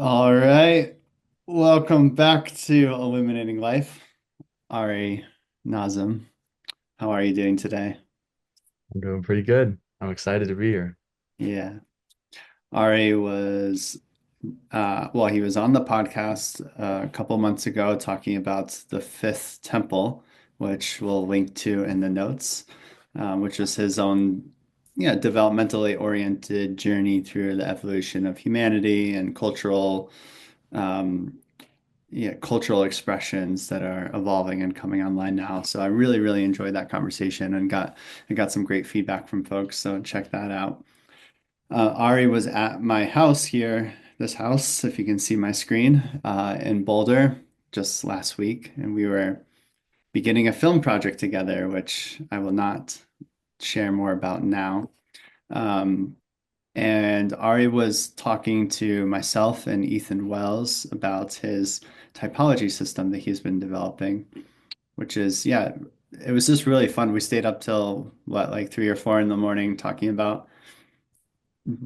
All right. Welcome back to Illuminating Life. Ari Nazem, how are you doing today? I'm doing pretty good. I'm excited to be here. Yeah. Ari was he was on the podcast a couple months ago talking about the fifth temple, which we'll link to in the notes, which is his own developmentally oriented journey through the evolution of humanity and um, cultural expressions that are evolving and coming online now. So I really, really enjoyed that conversation and got some great feedback from folks. So check that out. Ari was at my house here, this house, if you can see my screen, in Boulder just last week, and we were beginning a film project together, which I will not share more about now. Um, and Ari was talking to myself and Ethan Wells about his typology system that he's been developing, which is, yeah, it was just really fun. We stayed up till what, like 3 or 4 in the morning talking about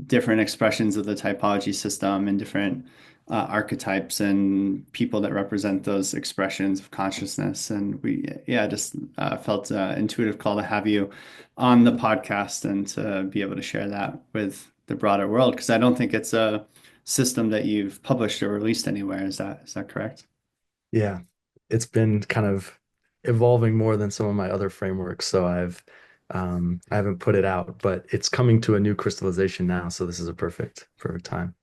different expressions of the typology system and different archetypes and people that represent those expressions of consciousness. And just felt intuitive call to have you on the podcast and to be able to share that with the broader world, because I don't think it's a system that you've published or released anywhere. Is that correct? Yeah, it's been kind of evolving more than some of my other frameworks, so I haven't put it out, but it's coming to a new crystallization now, so this is a perfect time.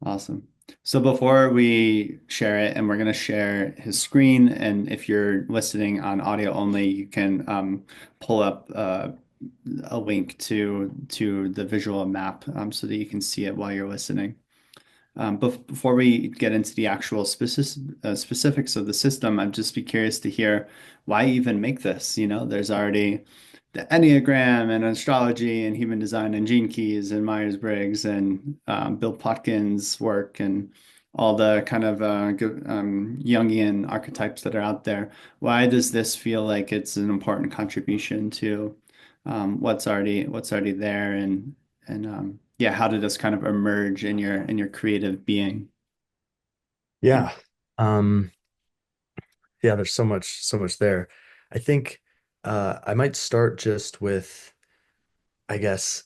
Awesome. So before we share it, and we're going to share his screen, and if you're listening on audio only, you can pull up a link to the visual map so that you can see it while you're listening. But before we get into the actual specifics of the system, I'd just be curious to hear why even make this. There's already the Enneagram and astrology and human design and gene keys and Myers-Briggs and Bill Plotkin's work and all the kind of Jungian archetypes that are out there. Why does this feel like it's an important contribution to what's already there and yeah, how did this kind of emerge in your creative being? Yeah. Um, yeah, there's so much there. I think I might start just with, I guess,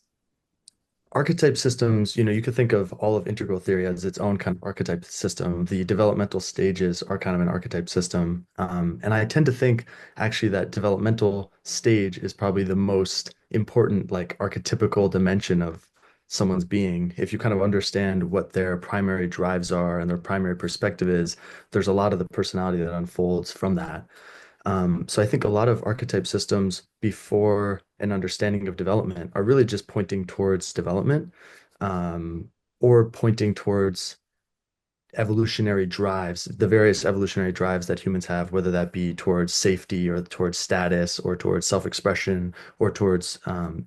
archetype systems, you could think of all of integral theory as its own kind of archetype system. The developmental stages are kind of an archetype system. And I tend to think actually that developmental stage is probably the most important, like archetypical dimension of someone's being. If you kind of understand what their primary drives are and their primary perspective is, there's a lot of the personality that unfolds from that. So I think a lot of archetype systems before an understanding of development are really just pointing towards development, or pointing towards evolutionary drives, the various evolutionary drives that humans have, whether that be towards safety or towards status or towards self-expression or towards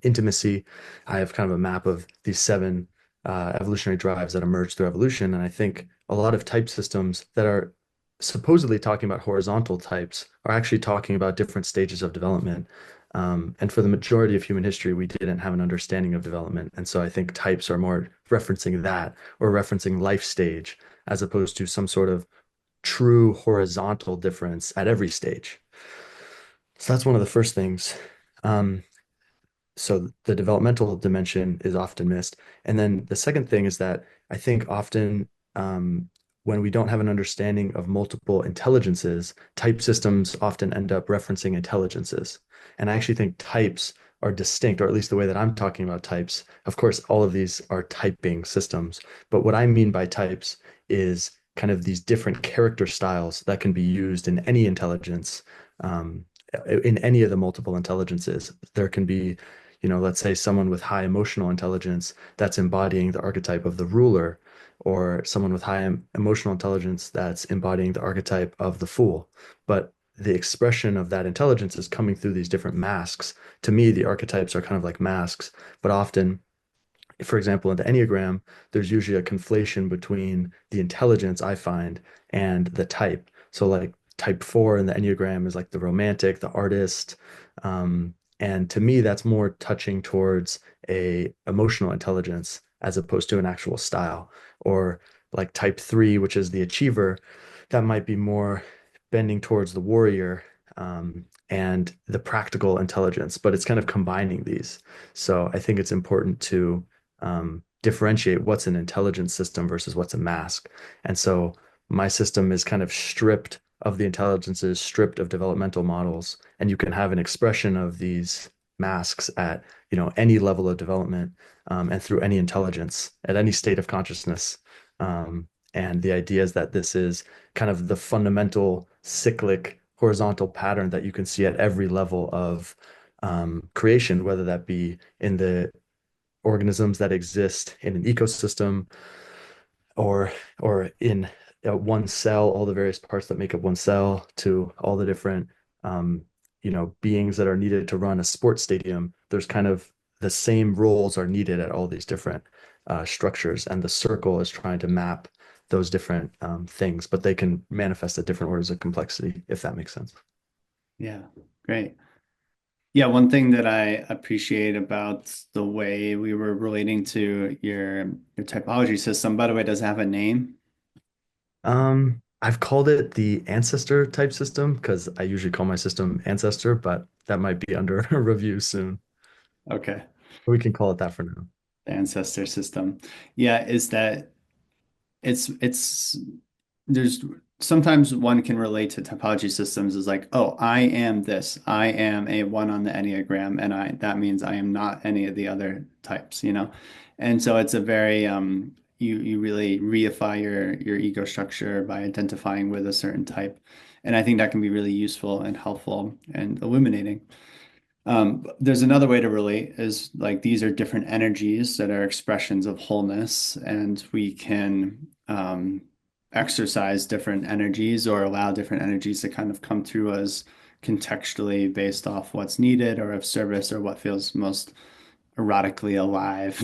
intimacy. I have kind of a map of these seven evolutionary drives that emerge through evolution. And I think a lot of type systems that are supposedly talking about horizontal types are actually talking about different stages of development. And for the majority of human history, we didn't have an understanding of development. And so I think types are more referencing that or referencing life stage as opposed to some sort of true horizontal difference at every stage. So that's one of the first things. Um, so the developmental dimension is often missed. And then the second thing is that I think often when we don't have an understanding of multiple intelligences, type systems often end up referencing intelligences. And I actually think types are distinct, or at least the way that I'm talking about types. Of course, all of these are typing systems, but what I mean by types is kind of these different character styles that can be used in any intelligence, in any of the multiple intelligences. There can be, let's say someone with high emotional intelligence that's embodying the archetype of the ruler, or someone with high emotional intelligence that's embodying the archetype of the fool. But the expression of that intelligence is coming through these different masks. To me, the archetypes are kind of like masks, but often, for example, in the Enneagram, there's usually a conflation between the intelligence I find and the type. So like type 4 in the Enneagram is like the romantic, the artist. And to me, that's more touching towards a emotional intelligence as opposed to an actual style. Or like type 3, which is the achiever, that might be more bending towards the warrior, and the practical intelligence, but it's kind of combining these. So I think it's important to differentiate what's an intelligence system versus what's a mask. And so my system is kind of stripped of the intelligences, stripped of developmental models, and you can have an expression of these masks at, any level of development, and through any intelligence at any state of consciousness. And the idea is that this is kind of the fundamental cyclic horizontal pattern that you can see at every level of creation, whether that be in the organisms that exist in an ecosystem, or in one cell, all the various parts that make up one cell, to all the different um, beings that are needed to run a sports stadium. There's kind of the same roles are needed at all these different structures, and the circle is trying to map those different things, but they can manifest at different orders of complexity, if that makes sense. Yeah, great. Yeah, one thing that I appreciate about the way we were relating to your typology system, by the way, does it have a name? I've called it the ancestor type system because I usually call my system ancestor, but that might be under review soon. Okay, We can call it that for now. the ancestor system. Yeah, is that it's there's sometimes one can relate to topology systems as like, oh, I am this. I am a one on the Enneagram, and I that means I am not any of the other types, you know? And so it's a very you really reify your ego structure by identifying with a certain type. And I think that can be really useful and helpful and illuminating. There's another way to relate is like these are different energies that are expressions of wholeness, and we can exercise different energies or allow different energies to kind of come through us contextually based off what's needed or of service or what feels most erotically alive.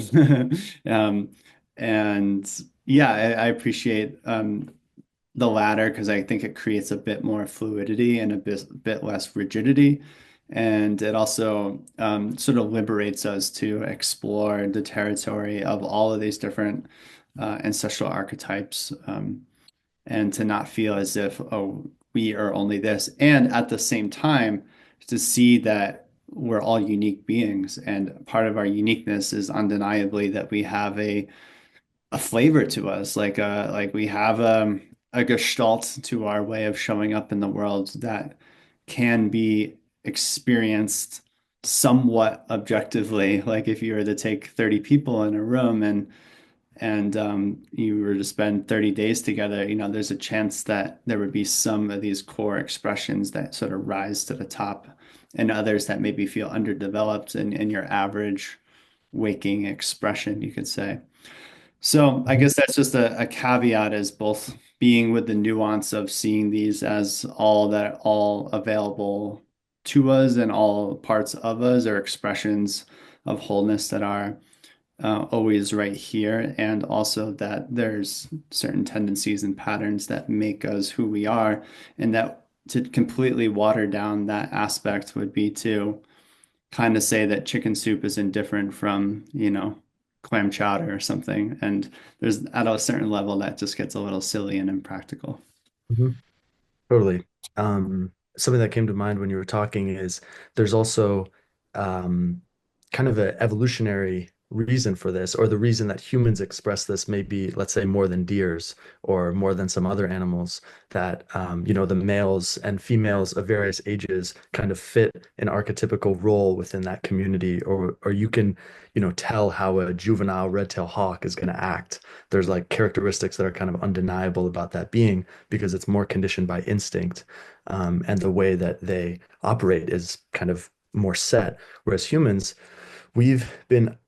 Um, and yeah, I appreciate the latter because I think it creates a bit more fluidity and a bit less rigidity. And it also sort of liberates us to explore the territory of all of these different ancestral archetypes, and to not feel as if, oh, we are only this. And at the same time, to see that we're all unique beings. And part of our uniqueness is undeniably that we have a flavor to us, like we have a gestalt to our way of showing up in the world that can be experienced somewhat objectively. Like if you were to take 30 people in a room and you were to spend 30 days together, there's a chance that there would be some of these core expressions that sort of rise to the top, and others that maybe feel underdeveloped in your average waking expression, you could say. So I Mhm. guess that's just a caveat is both being with the nuance of seeing these as all available to us and all parts of us are expressions of wholeness that are always right here, and also that there's certain tendencies and patterns that make us who we are, and that to completely water down that aspect would be to kind of say that chicken soup is indifferent from, clam chowder or something. And there's at a certain level that just gets a little silly and impractical. Mhm. Totally. Something that came to mind when you were talking is there's also um, kind of an evolutionary reason for this, or the reason that humans express this may be, let's say, more than deers or more than some other animals, that, the males and females of various ages kind of fit an archetypical role within that community, or you can, tell how a juvenile red-tailed hawk is going to act. There's like characteristics that are kind of undeniable about that being because it's more conditioned by instinct, and the way that they operate is kind of more set. Whereas humans, we've been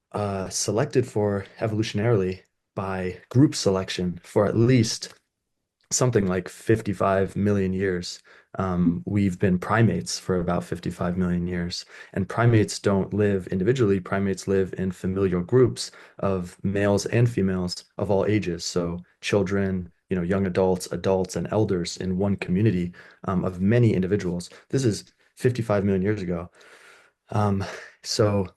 selected for evolutionarily by group selection for at least something like 55 million years. We've been primates for about 55 million years. And primates don't live individually. Primates live in familial groups of males and females of all ages. So children, young adults, adults, and elders in one community, of many individuals. This is 55 million years ago. Um, so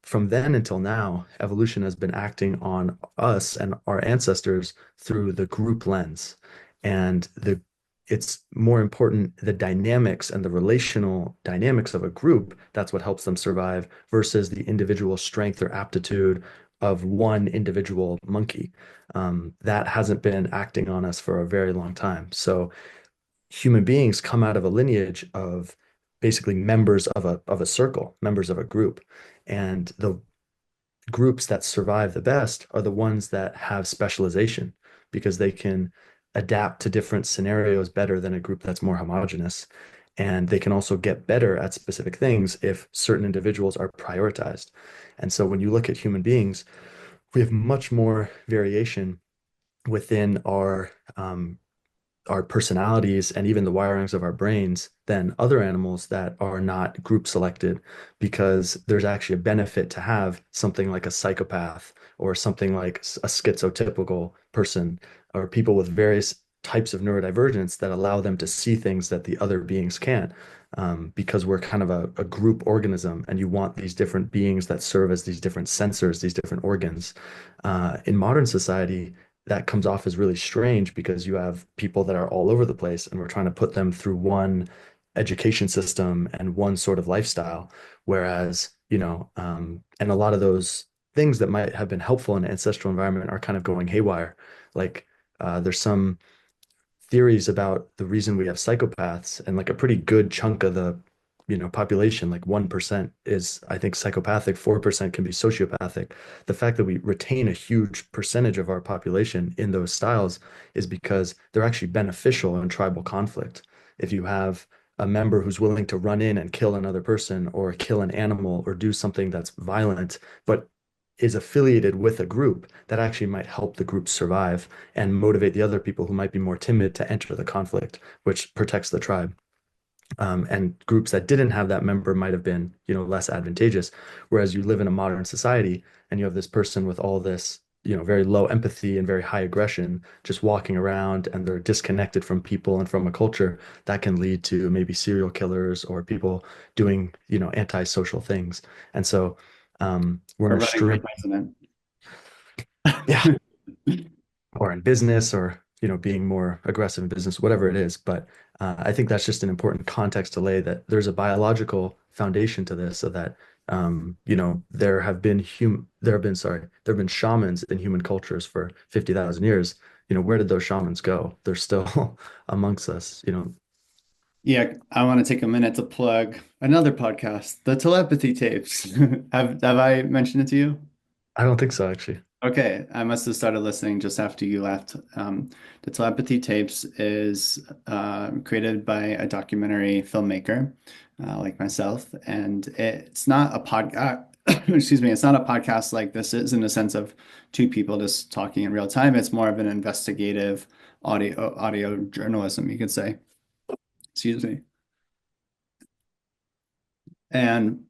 from then until now, evolution has been acting on us and our ancestors through the group lens. And it's more important the dynamics and the relational dynamics of a group, that's what helps them survive versus the individual strength or aptitude of one individual monkey. That hasn't been acting on us for a very long time. So human beings come out of a lineage of basically members of a circle, members of a group. And the groups that survive the best are the ones that have specialization because they can adapt to different scenarios better than a group that's more homogenous. And they can also get better at specific things if certain individuals are prioritized. And so when you look at human beings, we have much more variation within our personalities and even the wirings of our brains than other animals that are not group selected because there's actually a benefit to have something like a psychopath or something like a schizotypical person or people with various types of neurodivergence that allow them to see things that the other beings can't. Because we're kind of a group organism, and you want these different beings that serve as these different sensors, these different organs. In modern society, that comes off as really strange because you have people that are all over the place and we're trying to put them through one education system and one sort of lifestyle. Whereas, and a lot of those things that might have been helpful in an ancestral environment are kind of going haywire. Like there's some theories about the reason we have psychopaths and like a pretty good chunk of the population, like 1% is, I think, psychopathic, 4% can be sociopathic. The fact that we retain a huge percentage of our population in those styles is because they're actually beneficial in tribal conflict. If you have a member who's willing to run in and kill another person or kill an animal or do something that's violent, but is affiliated with a group, that actually might help the group survive and motivate the other people who might be more timid to enter the conflict, which protects the tribe. And groups that didn't have that member might have been, less advantageous. Whereas you live in a modern society and you have this person with all this, very low empathy and very high aggression, just walking around and they're disconnected from people and from a culture that can lead to maybe serial killers or people doing, antisocial things. And so we're in Or a running for strange, president. yeah, or in business or being more aggressive in business, whatever it is. But I think that's just an important context to lay that there's a biological foundation to this, so that there have been shamans in human cultures for 50,000 years. Where did those shamans go? They're still amongst us. Yeah, I want to take a minute to plug another podcast, the telepathy tapes. Have I mentioned it to you? I don't think so, actually. Okay, I must have started listening just after you left. The telepathy tapes is created by a documentary filmmaker like myself, and it's not a podcast. Excuse me, it's not a podcast like this is in the sense of two people just talking in real time. It's more of an investigative audio journalism, you could say. Excuse me. And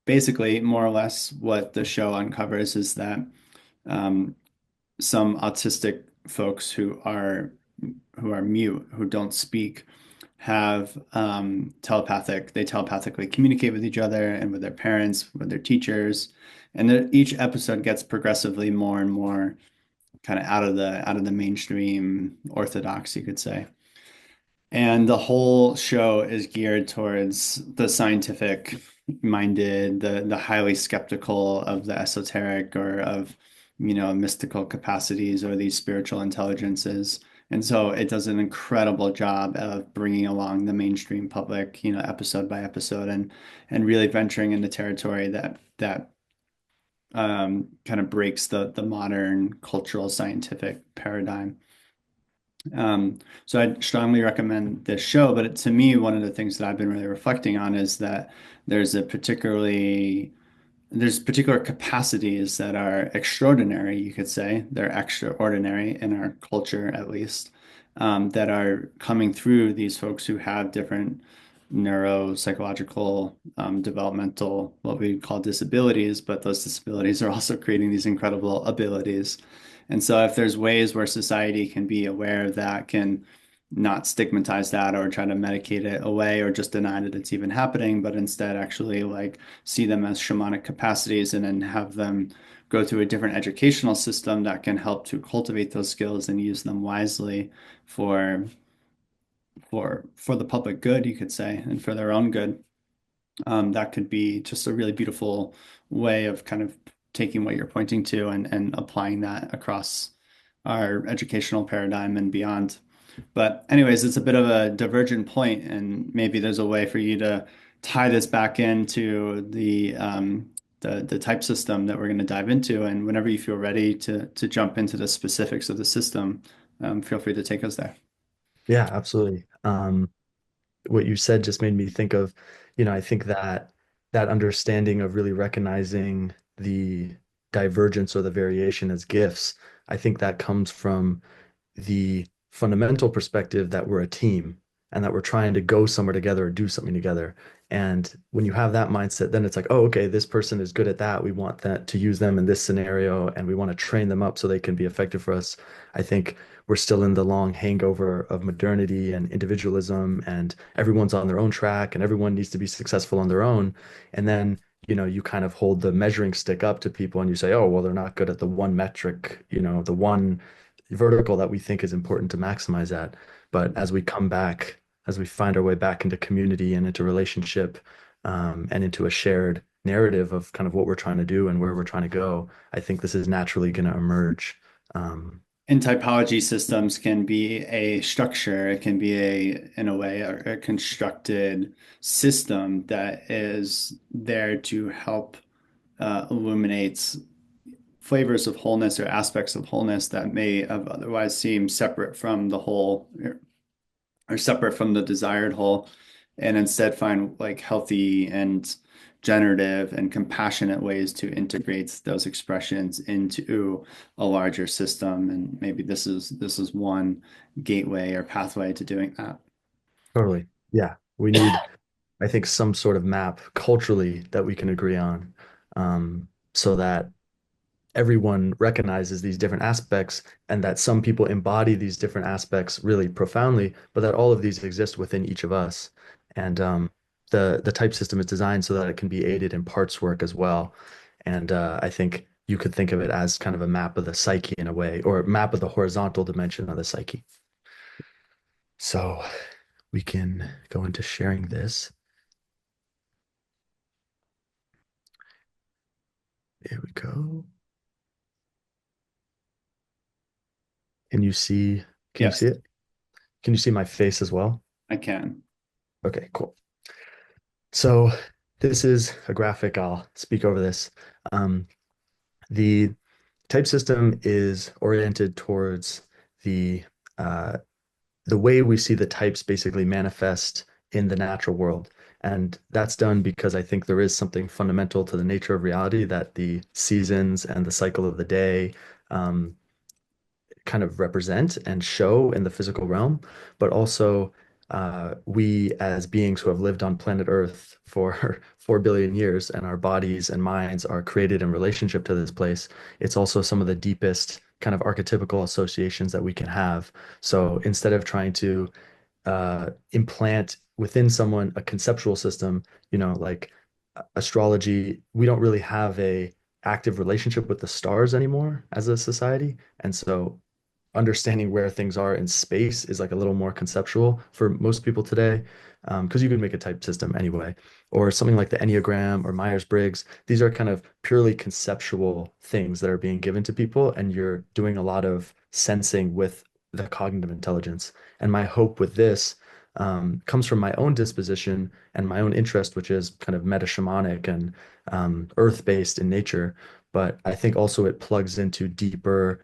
basically, more or less, what the show uncovers is that um, some autistic folks who are mute, who don't speak, have they telepathically communicate with each other and with their parents, with their teachers, and each episode gets progressively more and more kind of out of the mainstream orthodox, you could say. And the whole show is geared towards the scientific minded, the highly skeptical of the esoteric or of, mystical capacities or these spiritual intelligences. And so it does an incredible job of bringing along the mainstream public, episode by episode and really venturing into territory that kind of breaks the modern cultural scientific paradigm. So I'd strongly recommend this show, but to me, one of the things that I've been really reflecting on is that there's a particularly there's particular capacities that are extraordinary, you could say. They're extraordinary in our culture, at least, that are coming through these folks who have different neuropsychological, developmental, what we call disabilities, but those disabilities are also creating these incredible abilities. And so if there's ways where society can be aware of that, can not stigmatize that or try to medicate it away or just deny that it's even happening, but instead actually like see them as shamanic capacities and then have them go through a different educational system that can help to cultivate those skills and use them wisely for for the public good, you could say, and for their own good. That could be just a really beautiful way of kind of taking what you're pointing to and applying that across our educational paradigm and beyond. But anyways, it's a bit of a divergent point, and maybe there's a way for you to tie this back into the type system that we're going to dive into. And whenever you feel ready to jump into the specifics of the system, feel free to take us there. Yeah, absolutely. What you said just made me think of, I think that that understanding of really recognizing the divergence or the variation as gifts, I think that comes from the fundamental perspective that we're a team and that we're trying to go somewhere together or do something together. And when you have that mindset, then it's like, oh, okay, this person is good at that. We want that to use them in this scenario and we want to train them up so they can be effective for us. I think we're still in the long hangover of modernity and individualism, and everyone's on their own track and everyone needs to be successful on their own. And then you kind of hold the measuring stick up to people and you say, oh, well, they're not good at the one metric, the one vertical that we think is important to maximize at. But as we come back, as we find our way back into community and into relationship, and into a shared narrative of kind of what we're trying to do and where we're trying to go, I think this is naturally going to emerge. Um, And typology systems can be a structure, it can be in a way, a constructed system that is there to help illuminate flavors of wholeness or aspects of wholeness that may have otherwise seemed separate from the whole or separate from the desired whole, and instead find like healthy and generative and compassionate ways to integrate those expressions into a larger system. And maybe this is one gateway or pathway to doing that. totally. Yeah. We need, I think, some sort of map culturally that we can agree on, so that everyone recognizes these different aspects and that some people embody these different aspects really profoundly, but that all of these exist within each of us. And the type system is designed so that it can be aided in parts work as well. And I think you could think of it as kind of a map of the psyche in a way, or a map of the horizontal dimension of the psyche. So we can go into sharing this. Here we go. Can you see, can you Yes, see it? Can you see my face as well? I can. Okay, cool. So this is a graphic. I'll speak over this. Um, the type system is oriented towards the uh, the way we see the types basically manifest in the natural world. And that's done because I think there is something fundamental to the nature of reality that the seasons and the cycle of the day um, kind of represent and show in the physical realm, but also we as beings who have lived on planet Earth for 4 billion years and our bodies and minds are created in relationship to this place, it's also some of the deepest kind of archetypical associations that we can have. So instead of trying to implant within someone a conceptual system, like astrology, we don't really have a active relationship with the stars anymore as a society. And so understanding where things are in space is like a little more conceptual for most people today, because you can make a type system anyway, or something like the Enneagram or Myers-Briggs. These are kind of purely conceptual things that are being given to people, and you're doing a lot of sensing with the cognitive intelligence. And my hope with this comes from my own disposition and my own interest, which is kind of meta shamanic and earth-based in nature. But I think also it plugs into deeper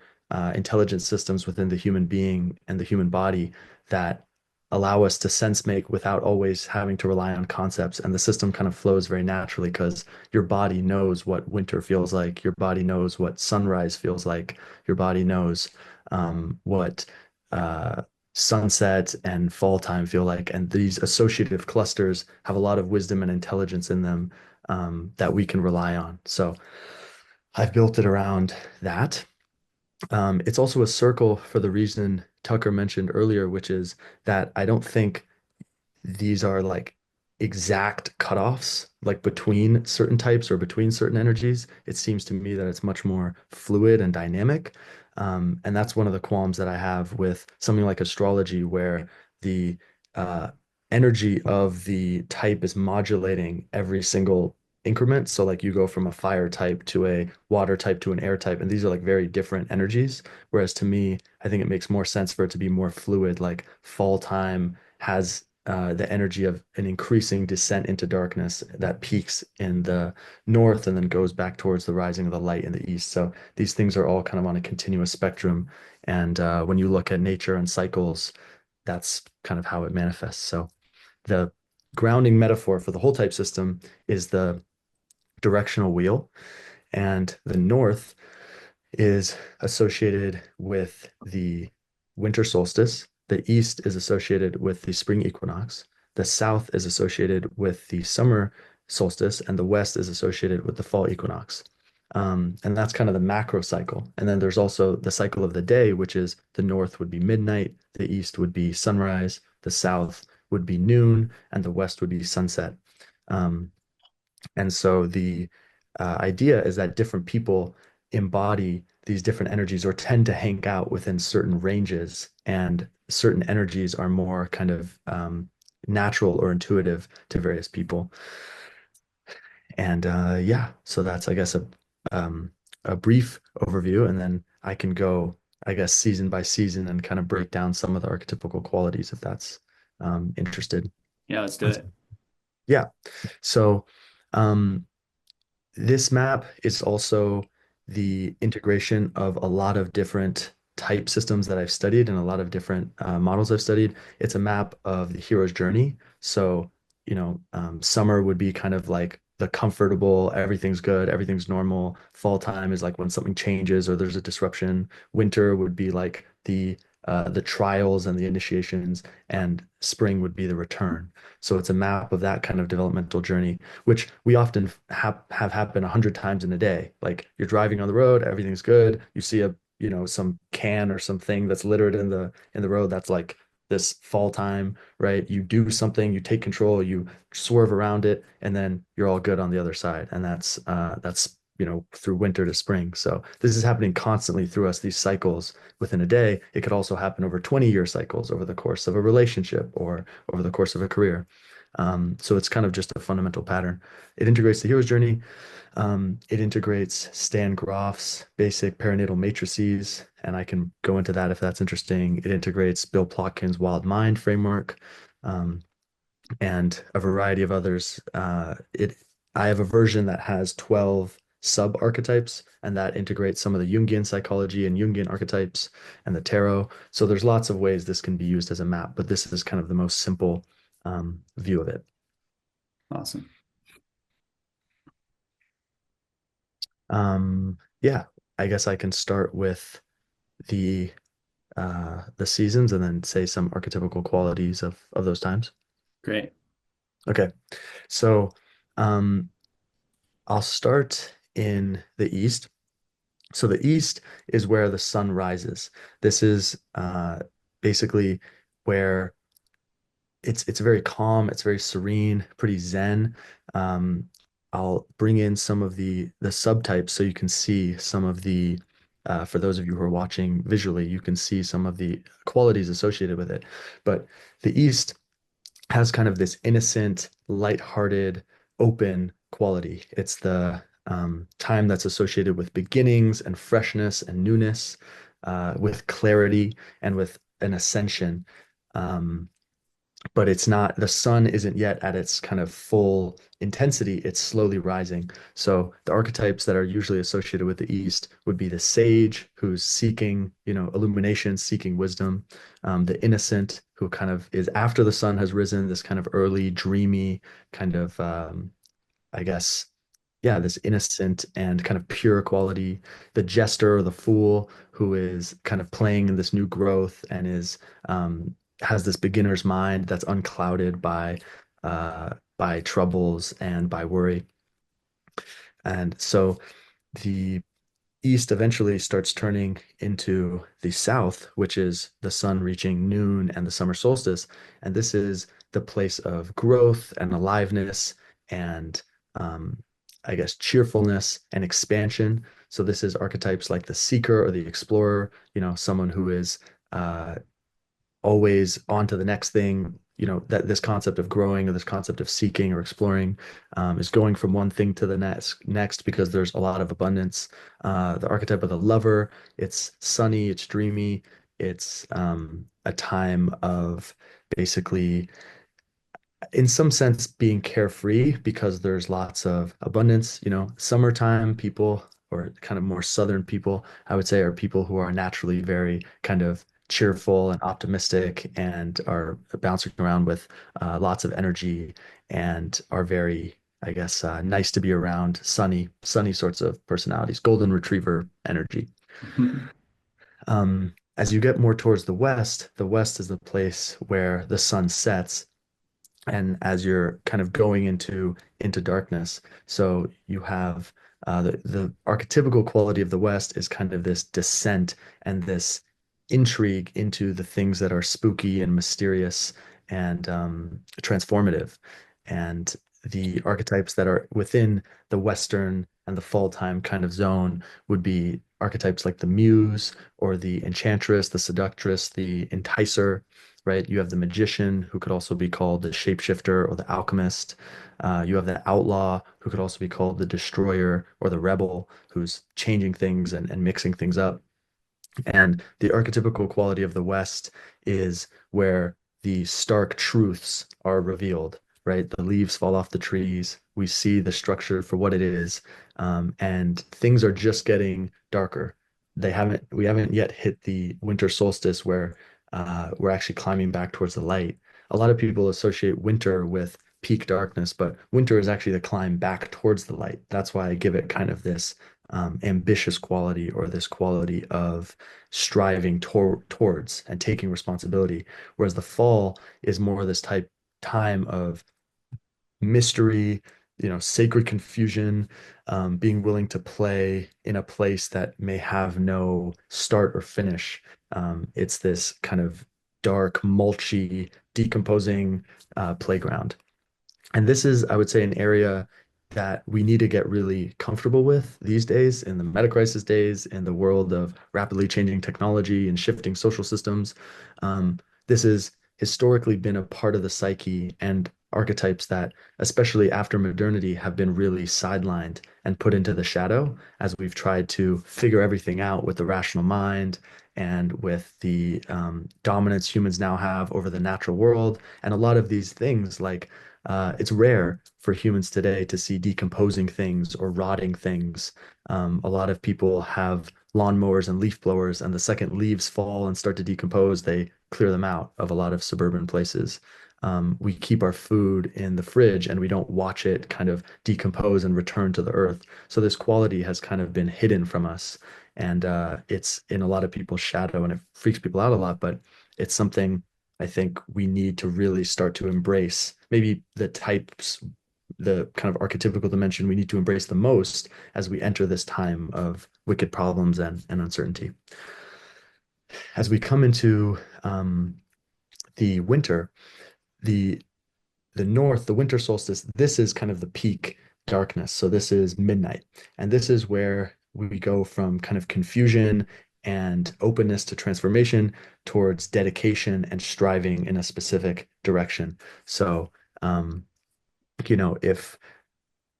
intelligent systems within the human being and the human body that allow us to sense make without always having to rely on concepts. And the system kind of flows very naturally because your body knows what winter feels like. Your body knows what sunrise feels like. Your body knows what uh, sunset and fall time feel like. And these associative clusters have a lot of wisdom and intelligence in them, that we can rely on. So I've built it around that. It's also a circle for the reason Tucker mentioned earlier, which is that I don't think these are like exact cutoffs, like between certain types or between certain energies. It seems to me that it's much more fluid and dynamic. And that's one of the qualms that I have with something like astrology, where the uh, energy of the type is modulating every single increment. So, like, you go from a fire type to a water type to an air type, and these are like very different energies. Whereas to me, I think it makes more sense for it to be more fluid, like fall time has the energy of an increasing descent into darkness that peaks in the north and then goes back towards the rising of the light in the east. So these things are all kind of on a continuous spectrum. And when you look at nature and cycles, that's kind of how it manifests. So the grounding metaphor for the whole type system is the directional wheel, and the north is associated with the winter solstice. The east is associated with the spring equinox. The south is associated with the summer solstice, and the west is associated with the fall equinox. And that's kind of the macro cycle. And then there's also the cycle of the day, which is the north would be midnight, the east would be sunrise, the south would be noon, and the west would be sunset. Um, and so the idea is that different people embody these different energies or tend to hang out within certain ranges, and certain energies are more kind of natural or intuitive to various people. And yeah, so that's, I guess, um, a brief overview, and then I can go, I guess, season by season and kind of break down some of the archetypical qualities if that's interested. Yeah, let's do it. Yeah. So, um, this map is also the integration of a lot of different type systems that I've studied and a lot of different models I've studied. It's a map of the hero's journey. So, summer would be kind of like the comfortable, everything's good, everything's normal. Fall time is like when something changes or there's a disruption. Winter would be like the trials and the initiations, and spring would be the return. So it's a map of that kind of developmental journey, which we often have happen 100 times in a day. Like, you're driving on the road, everything's good. You see some can or something that's littered in the road. That's like this fall time, right? You do something, you take control, you swerve around it, and then you're all good on the other side. And that's through winter to spring. So this is happening constantly through us, these cycles within a day. It could also happen over 20-year cycles, over the course of a relationship or over the course of a career. So it's kind of just a fundamental pattern. It integrates the hero's journey. It integrates Stan Grof's basic perinatal matrices, and I can go into that if that's interesting. It integrates Bill Plotkin's Wild Mind framework, um, and a variety of others. I have a version that has 12 sub archetypes, and that integrates some of the Jungian psychology and Jungian archetypes and the tarot. So there's lots of ways this can be used as a map, but this is kind of the most simple view of it. Awesome. Yeah, I guess I can start with the the seasons and then say some archetypical qualities of those times. Great. Okay, so um, I'll start in the east. So the east is where the sun rises. This is basically where it's very calm, it's very serene, pretty zen. Um, I'll bring in some of the subtypes so you can see some of the for those of you who are watching visually, you can see some of the qualities associated with it. But the East has kind of this innocent, lighthearted, open quality. It's the time that's associated with beginnings and freshness and newness, with clarity and with an ascension. Um, but it's not, the sun isn't yet at its kind of full intensity. It's slowly rising. So the archetypes that are usually associated with the East would be the sage who's seeking, illumination, seeking wisdom, the innocent who kind of is after the sun has risen, this kind of early, dreamy kind of, I guess, yeah, this innocent and kind of pure quality, the jester or the fool who is kind of playing in this new growth and is has this beginner's mind that's unclouded by troubles and by worry. And so the east eventually starts turning into the south, which is the sun reaching noon and the summer solstice. And this is the place of growth and aliveness and um, I guess cheerfulness and expansion. So this is archetypes like the seeker or the explorer, someone who is uh, always on to the next thing. That this concept of growing or this concept of seeking or exploring is going from one thing to the next because there's a lot of abundance. The archetype of the lover, it's sunny, it's dreamy, it's a time of basically in some sense being carefree because there's lots of abundance. Summertime people or kind of more southern people, I would say, are people who are naturally very kind of cheerful and optimistic and are bouncing around with lots of energy and are very, I guess, nice to be around, sunny sorts of personalities, golden retriever energy. As you get more towards the west is the place where the sun sets and as you're kind of going into darkness. So you have the archetypical quality of the West is kind of this descent and this intrigue into the things that are spooky and mysterious and transformative. And the archetypes that are within the Western and the fall time kind of zone would be archetypes like the muse or the enchantress, the seductress, the enticer, right? You have the magician, who could also be called the shapeshifter or the alchemist. You have the outlaw, who could also be called the destroyer or the rebel, who's changing things and mixing things up. And the archetypical quality of the West is where the stark truths are revealed, right? The leaves fall off the trees. We see the structure for what it is. And things are just getting darker. We haven't yet hit the winter solstice where we're actually climbing back towards the light. A lot of people associate winter with peak darkness, but winter is actually the climb back towards the light. That's why I give it kind of this ambitious quality or this quality of striving towards and taking responsibility. Whereas the fall is more this time of mystery, sacred confusion, being willing to play in a place that may have no start or finish. It's this kind of dark, mulchy, decomposing playground. And this is, I would say, an area that we need to get really comfortable with these days in the meta crisis days, in the world of rapidly changing technology and shifting social systems. This has historically been a part of the psyche and archetypes that, especially after modernity, have been really sidelined and put into the shadow as we've tried to figure everything out with the rational mind and with the dominance humans now have over the natural world. And a lot of these things, like it's rare for humans today to see decomposing things or rotting things. A lot of people have lawnmowers and leaf blowers, and the second leaves fall and start to decompose, they clear them out of a lot of suburban places. We keep our food in the fridge and we don't watch it kind of decompose and return to the earth. So this quality has kind of been hidden from us. And it's in a lot of people's shadow and it freaks people out a lot, but it's something I think we need to really start to embrace. Maybe the types, the kind of archetypical dimension we need to embrace the most as we enter this time of wicked problems and uncertainty. As we come into the winter, the the north, the winter solstice, this is kind of the peak darkness. So this is midnight. And this is where we go from kind of confusion and openness to transformation towards dedication and striving in a specific direction. So, um, if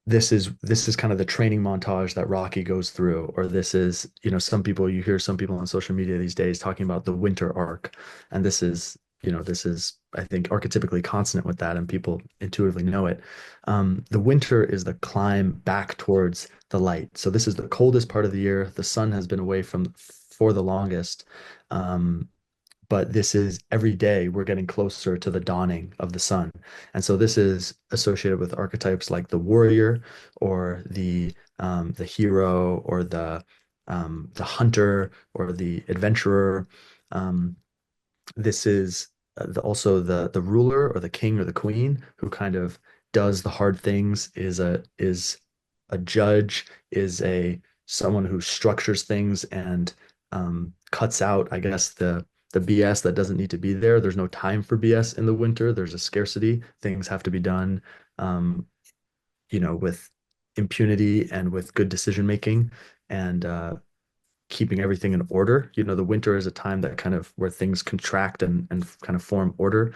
this is kind of the training montage that Rocky goes through, or this is, you hear some people on social media these days talking about the winter arc, and this is, I think, archetypically consonant with that, and people intuitively know it. The winter is the climb back towards the light. So this is the coldest part of the year. The sun has been away from for the longest. Um, but this is every day we're getting closer to the dawning of the sun. And so this is associated with archetypes like the warrior or the hero or the hunter or the adventurer. Um, this is also the ruler or the king or the queen who kind of does the hard things, is a judge, is a someone who structures things and cuts out, I guess, the BS that doesn't need to be there. There's no time for BS in the winter. There's a scarcity. Things have to be done, um, with impunity and with good decision making and keeping everything in order. The winter is a time that kind of where things contract and kind of form order.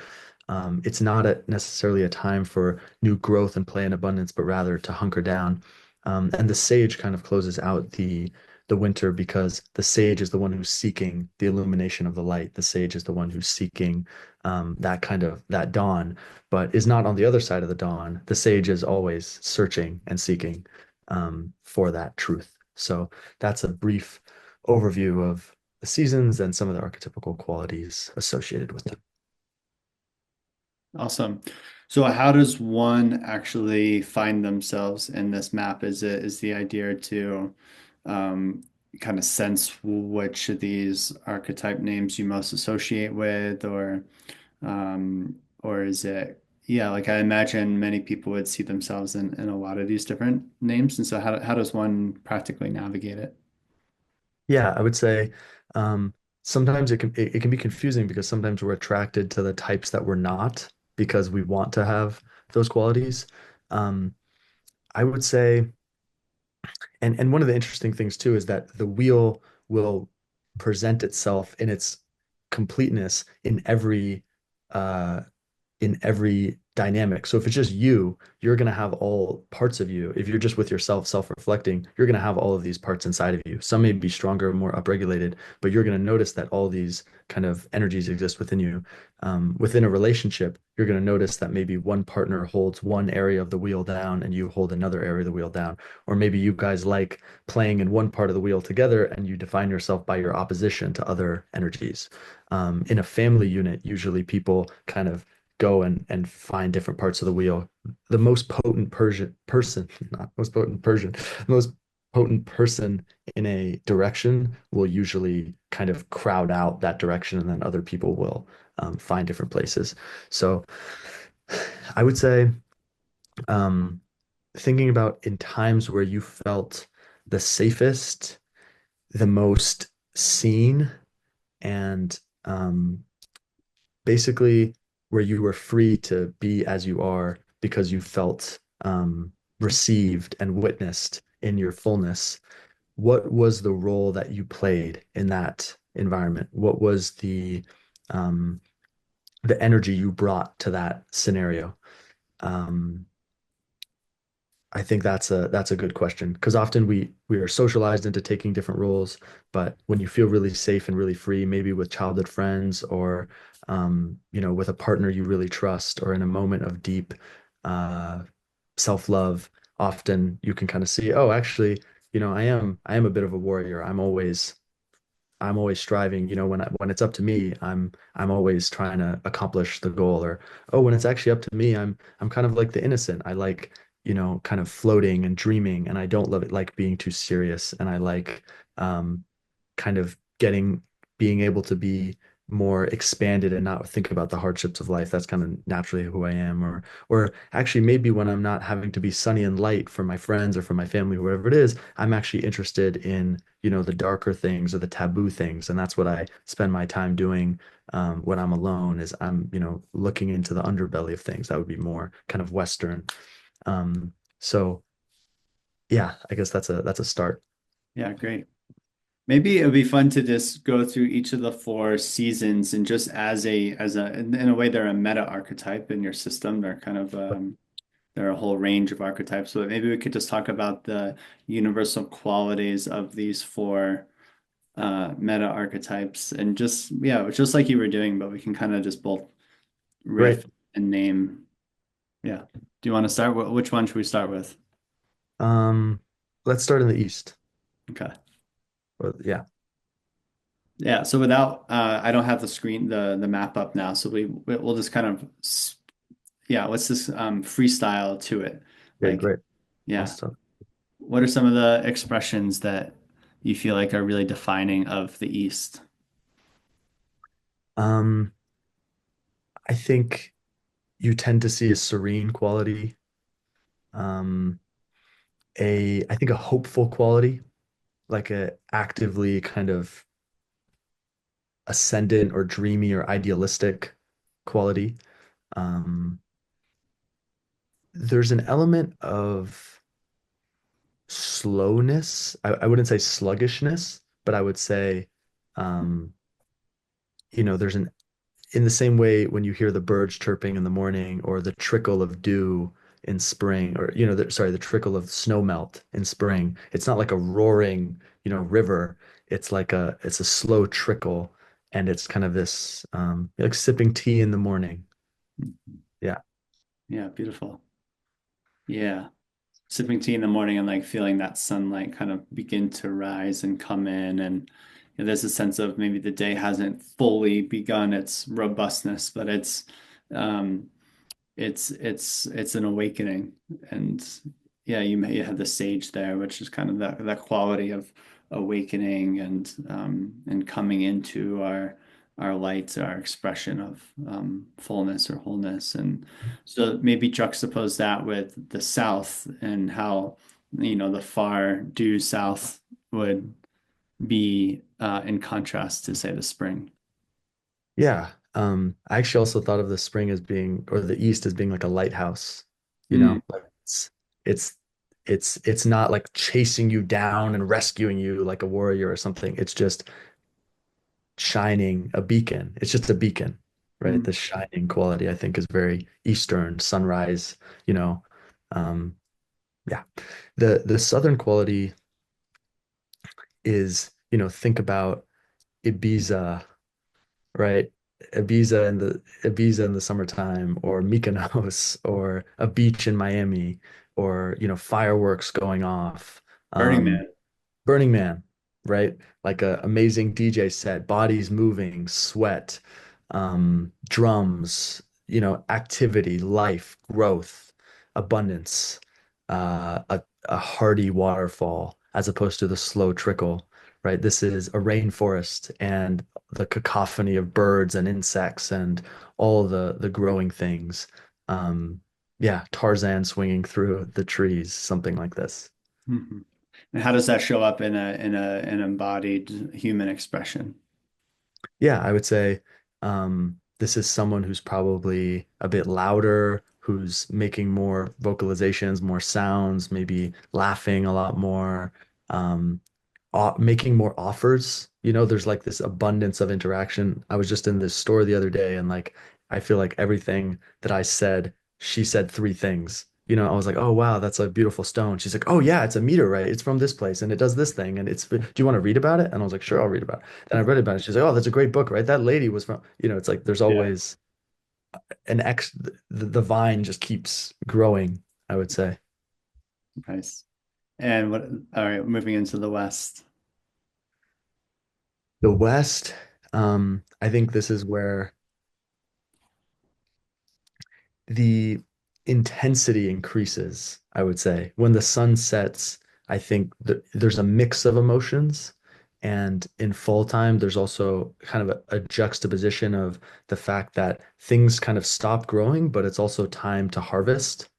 It's not necessarily a time for new growth and play and abundance, but rather to hunker down. And the sage kind of closes out the winter because the sage is the one who's seeking the illumination of the light. The sage is the one who's seeking that kind of that dawn, but is not on the other side of the dawn. The sage is always searching and seeking for that truth. So that's a brief overview of the seasons and some of the archetypical qualities associated with them. Awesome. So how does one actually find themselves in this map? Is the idea to um, kind of sense which of these archetype names you most associate with, or is it, yeah, like I imagine many people would see themselves in a lot of these different names. And so how does one practically navigate it? Yeah, I would say sometimes it can be confusing because sometimes we're attracted to the types that we're not because we want to have those qualities. Um, I would say, and one of the interesting things too is that the wheel will present itself in its completeness uh, in every dynamic. So if it's just you, you're going to have all parts of you. If you're just with yourself, self-reflecting, you're going to have all of these parts inside of you. Some may be stronger, more upregulated, but you're going to notice that all these kind of energies exist within you. Within a relationship, you're going to notice that maybe one partner holds one area of the wheel down and you hold another area of the wheel down. Or maybe you guys like playing in one part of the wheel together and you define yourself by your opposition to other energies. In a family unit, usually people kind of go and find different parts of the wheel. The most potent Persian person, not most potent Persian, the most potent person in a direction will usually kind of crowd out that direction, and then other people will find different places. So I would say um, thinking about in times where you felt the safest, the most seen, and basically where you were free to be as you are because you felt received and witnessed in your fullness. What was the role that you played in that environment? What was the energy you brought to that scenario? Um, I think that's a good question because often we are socialized into taking different roles, but when you feel really safe and really free, maybe with childhood friends or with a partner you really trust, or in a moment of deep uh, self-love, often you can kind of see, oh, actually, I am a bit of a warrior. I'm always striving, when it's up to me, I'm always trying to accomplish the goal. Or oh, when it's actually up to me, I'm kind of like the innocent. I like, kind of floating and dreaming, and I don't love it like being too serious. And I like um kind of being able to be more expanded and not think about the hardships of life. That's kind of naturally who I am. Or actually maybe when I'm not having to be sunny and light for my friends or for my family, whatever it is, I'm actually interested in, the darker things or the taboo things. And that's what I spend my time doing when I'm alone is I'm, looking into the underbelly of things. That would be more kind of Western. So yeah, I guess that's a start. Yeah, great. Maybe it would be fun to just go through each of the four seasons and just in a way they're a meta archetype in your system. They're kind of they're a whole range of archetypes. So maybe we could just talk about the universal qualities of these four meta archetypes and just yeah, just like you were doing, but we can kind of just both Great. riff and name. Yeah. Do you want to start? Which one should we start with? Um, let's start in the East. Okay. Yeah, Yeah, so without I don't have the screen the map up now, so we'll just kind of yeah, let's just freestyle to it. okay, Like, great. yeah, Awesome. what are some of the expressions that you feel like are really defining of the East? Um, I think you tend to see a serene quality, um, I think a hopeful quality. like a actively kind of ascendant or dreamy or idealistic quality. Um, there's an element of slowness. I wouldn't say sluggishness, but I would say, um, there's an in the same way when you hear the birds chirping in the morning or the trickle of dew in spring or the trickle of snow melt in spring, it's not like a roaring river. It's a slow trickle, and it's kind of this like sipping tea in the morning. Yeah. Yeah, beautiful. Yeah. Sipping tea in the morning and like feeling that sunlight kind of begin to rise and come in. And there's a sense of maybe the day hasn't fully begun its robustness, but um, it's an awakening. And yeah, you have the sage there, which is kind of that quality of awakening and coming into our light, our expression of fullness or wholeness. And so maybe juxtapose that with the South and how the far due South would be in contrast to say the spring. Yeah. I actually also thought of the spring as being, or the east as being like a lighthouse, Mm, like it's, it's not like chasing you down and rescuing you like a warrior or something. It's just shining a beacon. It's just a beacon, right? mm, The shining quality, I think, is very Eastern sunrise, you know. Um, yeah. The southern quality is, think about Ibiza, right? Ibiza in the summertime, or Mykonos, or a beach in Miami, or fireworks going off. Burning Um, Man. Burning Man, right? Like a amazing DJ set, bodies moving, sweat, drums, activity, life, growth, abundance, a hearty waterfall as opposed to the slow trickle, right? This is a rainforest and the cacophony of birds and insects and all the growing things. Um, yeah, Tarzan swinging through the trees, something like this. Mhm. And how does that show up in an embodied human expression? Yeah, I would say this is someone who's probably a bit louder, who's making more vocalizations, more sounds, maybe laughing a lot more, um, making more offers. There's like this abundance of interaction. I was just in this store the other day, and like I feel like everything that I said, she said three things. I was like, oh wow, that's a beautiful stone. She's like, oh yeah, it's a meteorite. It's from this place and it does this thing. And do you want to read about it? And I was like, sure, I'll read about it. Then I read about it. She's like, oh, that's a great book, right? That lady was from, it's like there's Yeah, always the vine just keeps growing, I would say. nice. And what, all right, moving into the West. The West, I think this is where the intensity increases, I would say. When the sun sets, I think there's a mix of emotions. And in fall time, there's also kind of a juxtaposition of the fact that things kind of stop growing, but it's also time to harvest.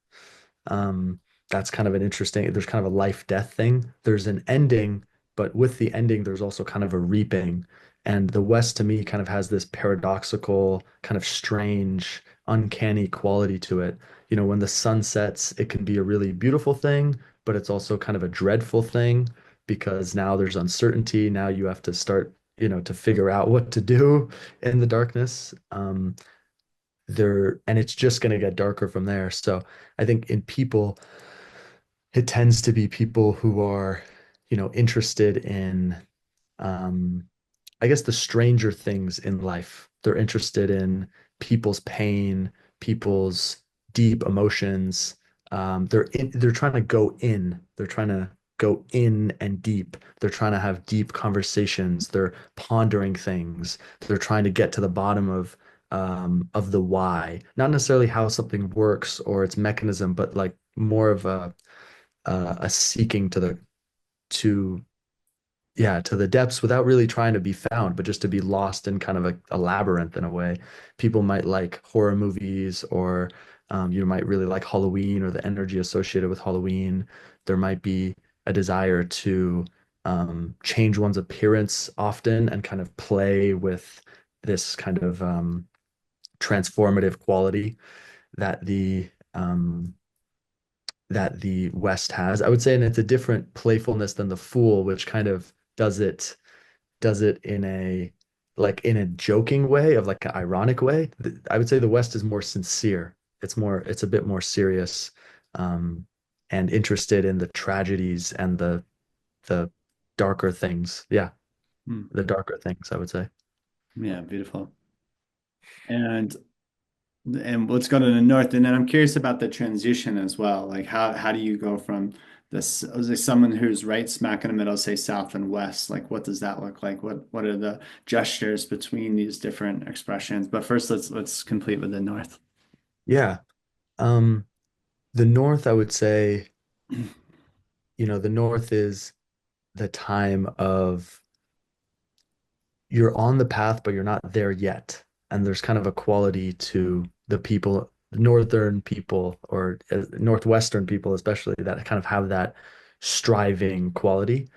Um, that's kind of an interesting, there's kind of a life death thing. There's an ending, but with the ending, there's also kind of a reaping. And the West to me kind of has this paradoxical, kind of strange, uncanny quality to it. When the sun sets, it can be a really beautiful thing, but it's also kind of a dreadful thing because now there's uncertainty. Now you have to start, to figure out what to do in the darkness. And it's just going to get darker from there. So I think in people, it tends to be people who are, interested in, um, I guess, the stranger things in life. They're interested in people's pain, people's deep emotions. They're trying to go in. They're trying to go in and deep. They're trying to have deep conversations. They're pondering things. They're trying to get to the bottom of the why. Not necessarily how something works or its mechanism, but like more of a seeking to to the depths without really trying to be found, but just to be lost in kind of a labyrinth in a way. People might like horror movies, or you might really like Halloween or the energy associated with Halloween. There might be a desire to change one's appearance often and kind of play with this kind of transformative quality that the West has. I would say, and it's a different playfulness than the Fool, which kind of does it in a like in a joking way of like an ironic way. I would say the West is more sincere. It's a bit more serious, um, and interested in the tragedies and the darker things. Yeah, Hmm. the darker things, I would say. Yeah, beautiful. And let's go to the north. And then I'm curious about the transition as well. Like how do you go from this, like someone who's right smack in the middle, say south and west? Like what does that look like? What are the gestures between these different expressions? But first let's complete with the north. Yeah. Um, the North, I would say, the North is the time of you're on the path, but you're not there yet. And there's kind of a quality to the people, northern people or northwestern people, especially that kind of have that striving quality.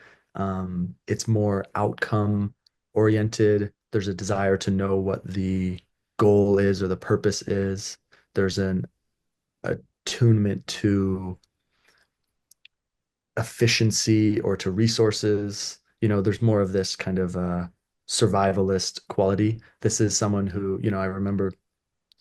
It's more outcome oriented. There's a desire to know what the goal is or the purpose is. There's an attunement to efficiency or to resources. There's more of this kind of survivalist quality. This is someone who, I remember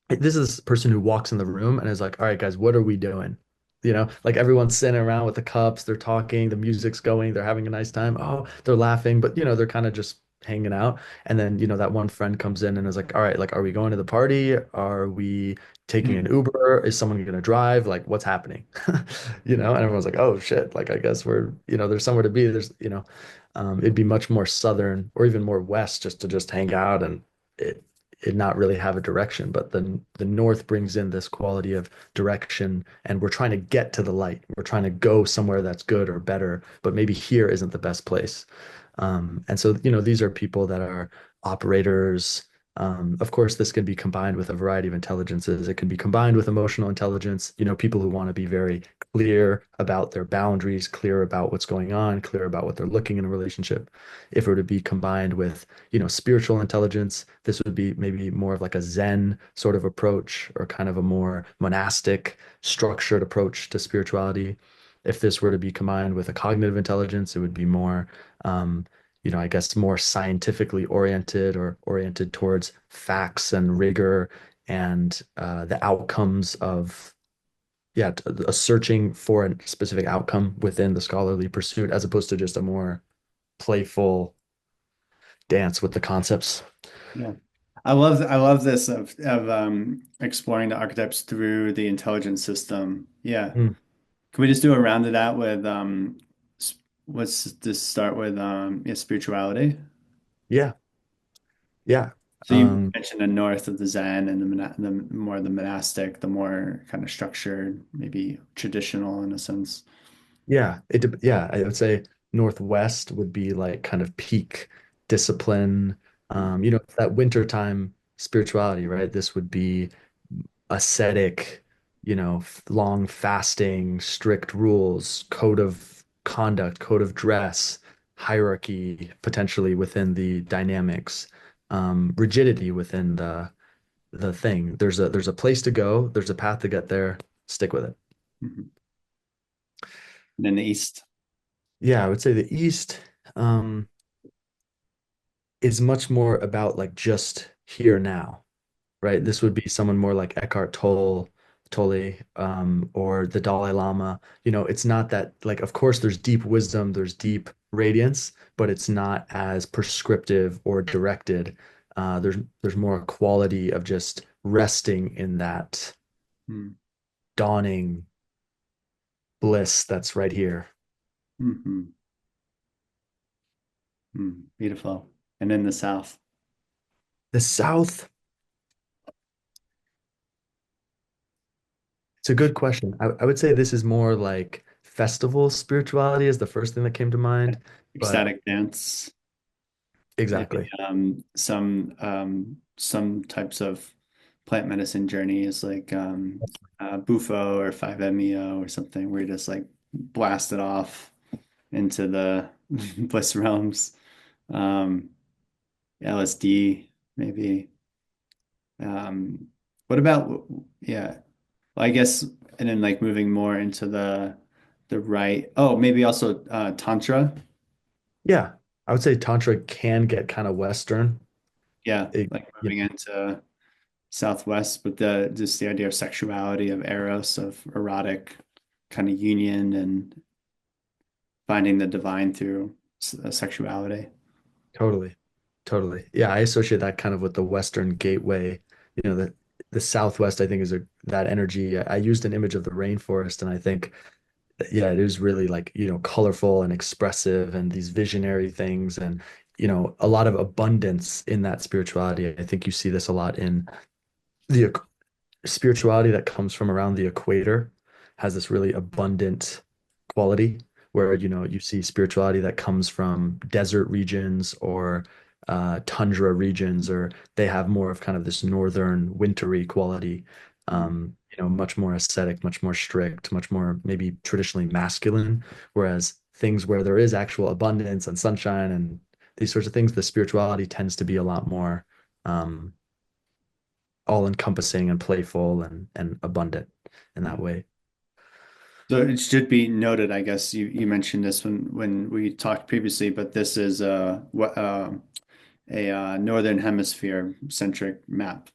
this is a person who walks in the room and is like, all right, guys, what are we doing? Like everyone's sitting around with the cups, they're talking, the music's going, they're having a nice time. Oh, they're laughing, but they're kind of just hanging out. And then, that one friend comes in and is like, all right, like, are we going to the party? Are we taking an Uber? Is someone going to drive? Like, what's happening? And everyone's like, oh shit, like, I guess there's somewhere to be. It'd be much more southern or even more west just to just hang out and it, it not really have a direction. But the north brings in this quality of direction, and we're trying to get to the light. We're trying to go somewhere that's good or better, but maybe here isn't the best place. And so, these are people that are operators. Of course, this can be combined with a variety of intelligences. It can be combined with emotional intelligence, people who want to be very clear about their boundaries, clear about what's going on, clear about what they're looking in a relationship. If it were to be combined with, spiritual intelligence, this would be maybe more of like a Zen sort of approach or kind of a more monastic, structured approach to spirituality. If this were to be combined with a cognitive intelligence, it would be more, um, I guess more scientifically oriented or oriented towards facts and rigor and the outcomes of, yeah, a searching for a specific outcome within the scholarly pursuit, as opposed to just a more playful dance with the concepts. Yeah. I love this of exploring the archetypes through the intelligence system. Yeah. Mm. Can we just do a round of that with let's just start with yeah, spirituality. Yeah, yeah. So you Um, mentioned the north of the Zen and the more the monastic, the more kind of structured, maybe traditional in a sense. yeah, I would say Northwest would be like kind of peak discipline. It's that wintertime spirituality, right? This would be ascetic, long fasting, strict rules, code of conduct, code of dress, hierarchy potentially within the dynamics, rigidity within the thing. There's a place to go, there's a path to get there, stick with it. Mhm. And then the east. Yeah, I would say the East um, is much more about like just here now, right? This would be someone more like Tolle, or the Dalai Lama. It's not that like, of course, there's deep wisdom, there's deep radiance, but it's not as prescriptive or directed. There's more quality of just resting in that Mm-hmm. dawning bliss that's right here. Mm-hmm. Beautiful. And then the south. The South, it's a good question. I would say this is more like festival spirituality is the first thing that came to mind, but Ecstatic dance. Maybe exactly. some types of plant medicine journeys like Bufo or 5-MeO or something where you just like blast it off into the bliss realms, um, LSD, maybe. Um, what about, yeah, well, I guess, and then like moving more into the right. Oh, maybe also Tantra. Yeah, I would say Tantra can get kind of Western. Yeah, It, like you moving into Southwest, but the just the idea of sexuality, of eros, of erotic kind of union and finding the divine through sexuality. Totally. Totally. Yeah, I associate that kind of with the Western gateway. The Southwest, I think, is that energy. I used an image of the rainforest, and I think, yeah, it is really like, colorful and expressive and these visionary things and, a lot of abundance in that spirituality. I think you see this a lot in the spirituality that comes from around the equator has this really abundant quality where you see spirituality that comes from desert regions or tundra regions, or they have more of kind of this northern wintry quality, much more ascetic, much more strict, much more maybe traditionally masculine, whereas things where there is actual abundance and sunshine and these sorts of things, the spirituality tends to be a lot more um, all encompassing and playful and abundant in that Yeah. way. So it should be noted, I guess you mentioned this when we talked previously, but this is a northern hemisphere centric map.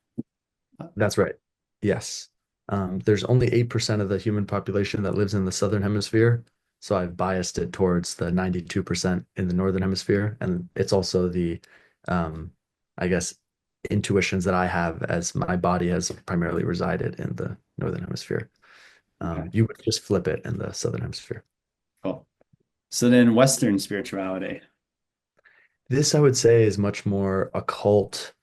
That's right. Yes. There's only 8% of the human population that lives in the southern hemisphere. So I've biased it towards the 92% in the northern hemisphere. And it's also um, I guess, intuitions that I have as my body has primarily resided in the northern hemisphere. Okay, You would just flip it in the southern hemisphere. cool. So then Western spirituality. This, I would say, is much more occult.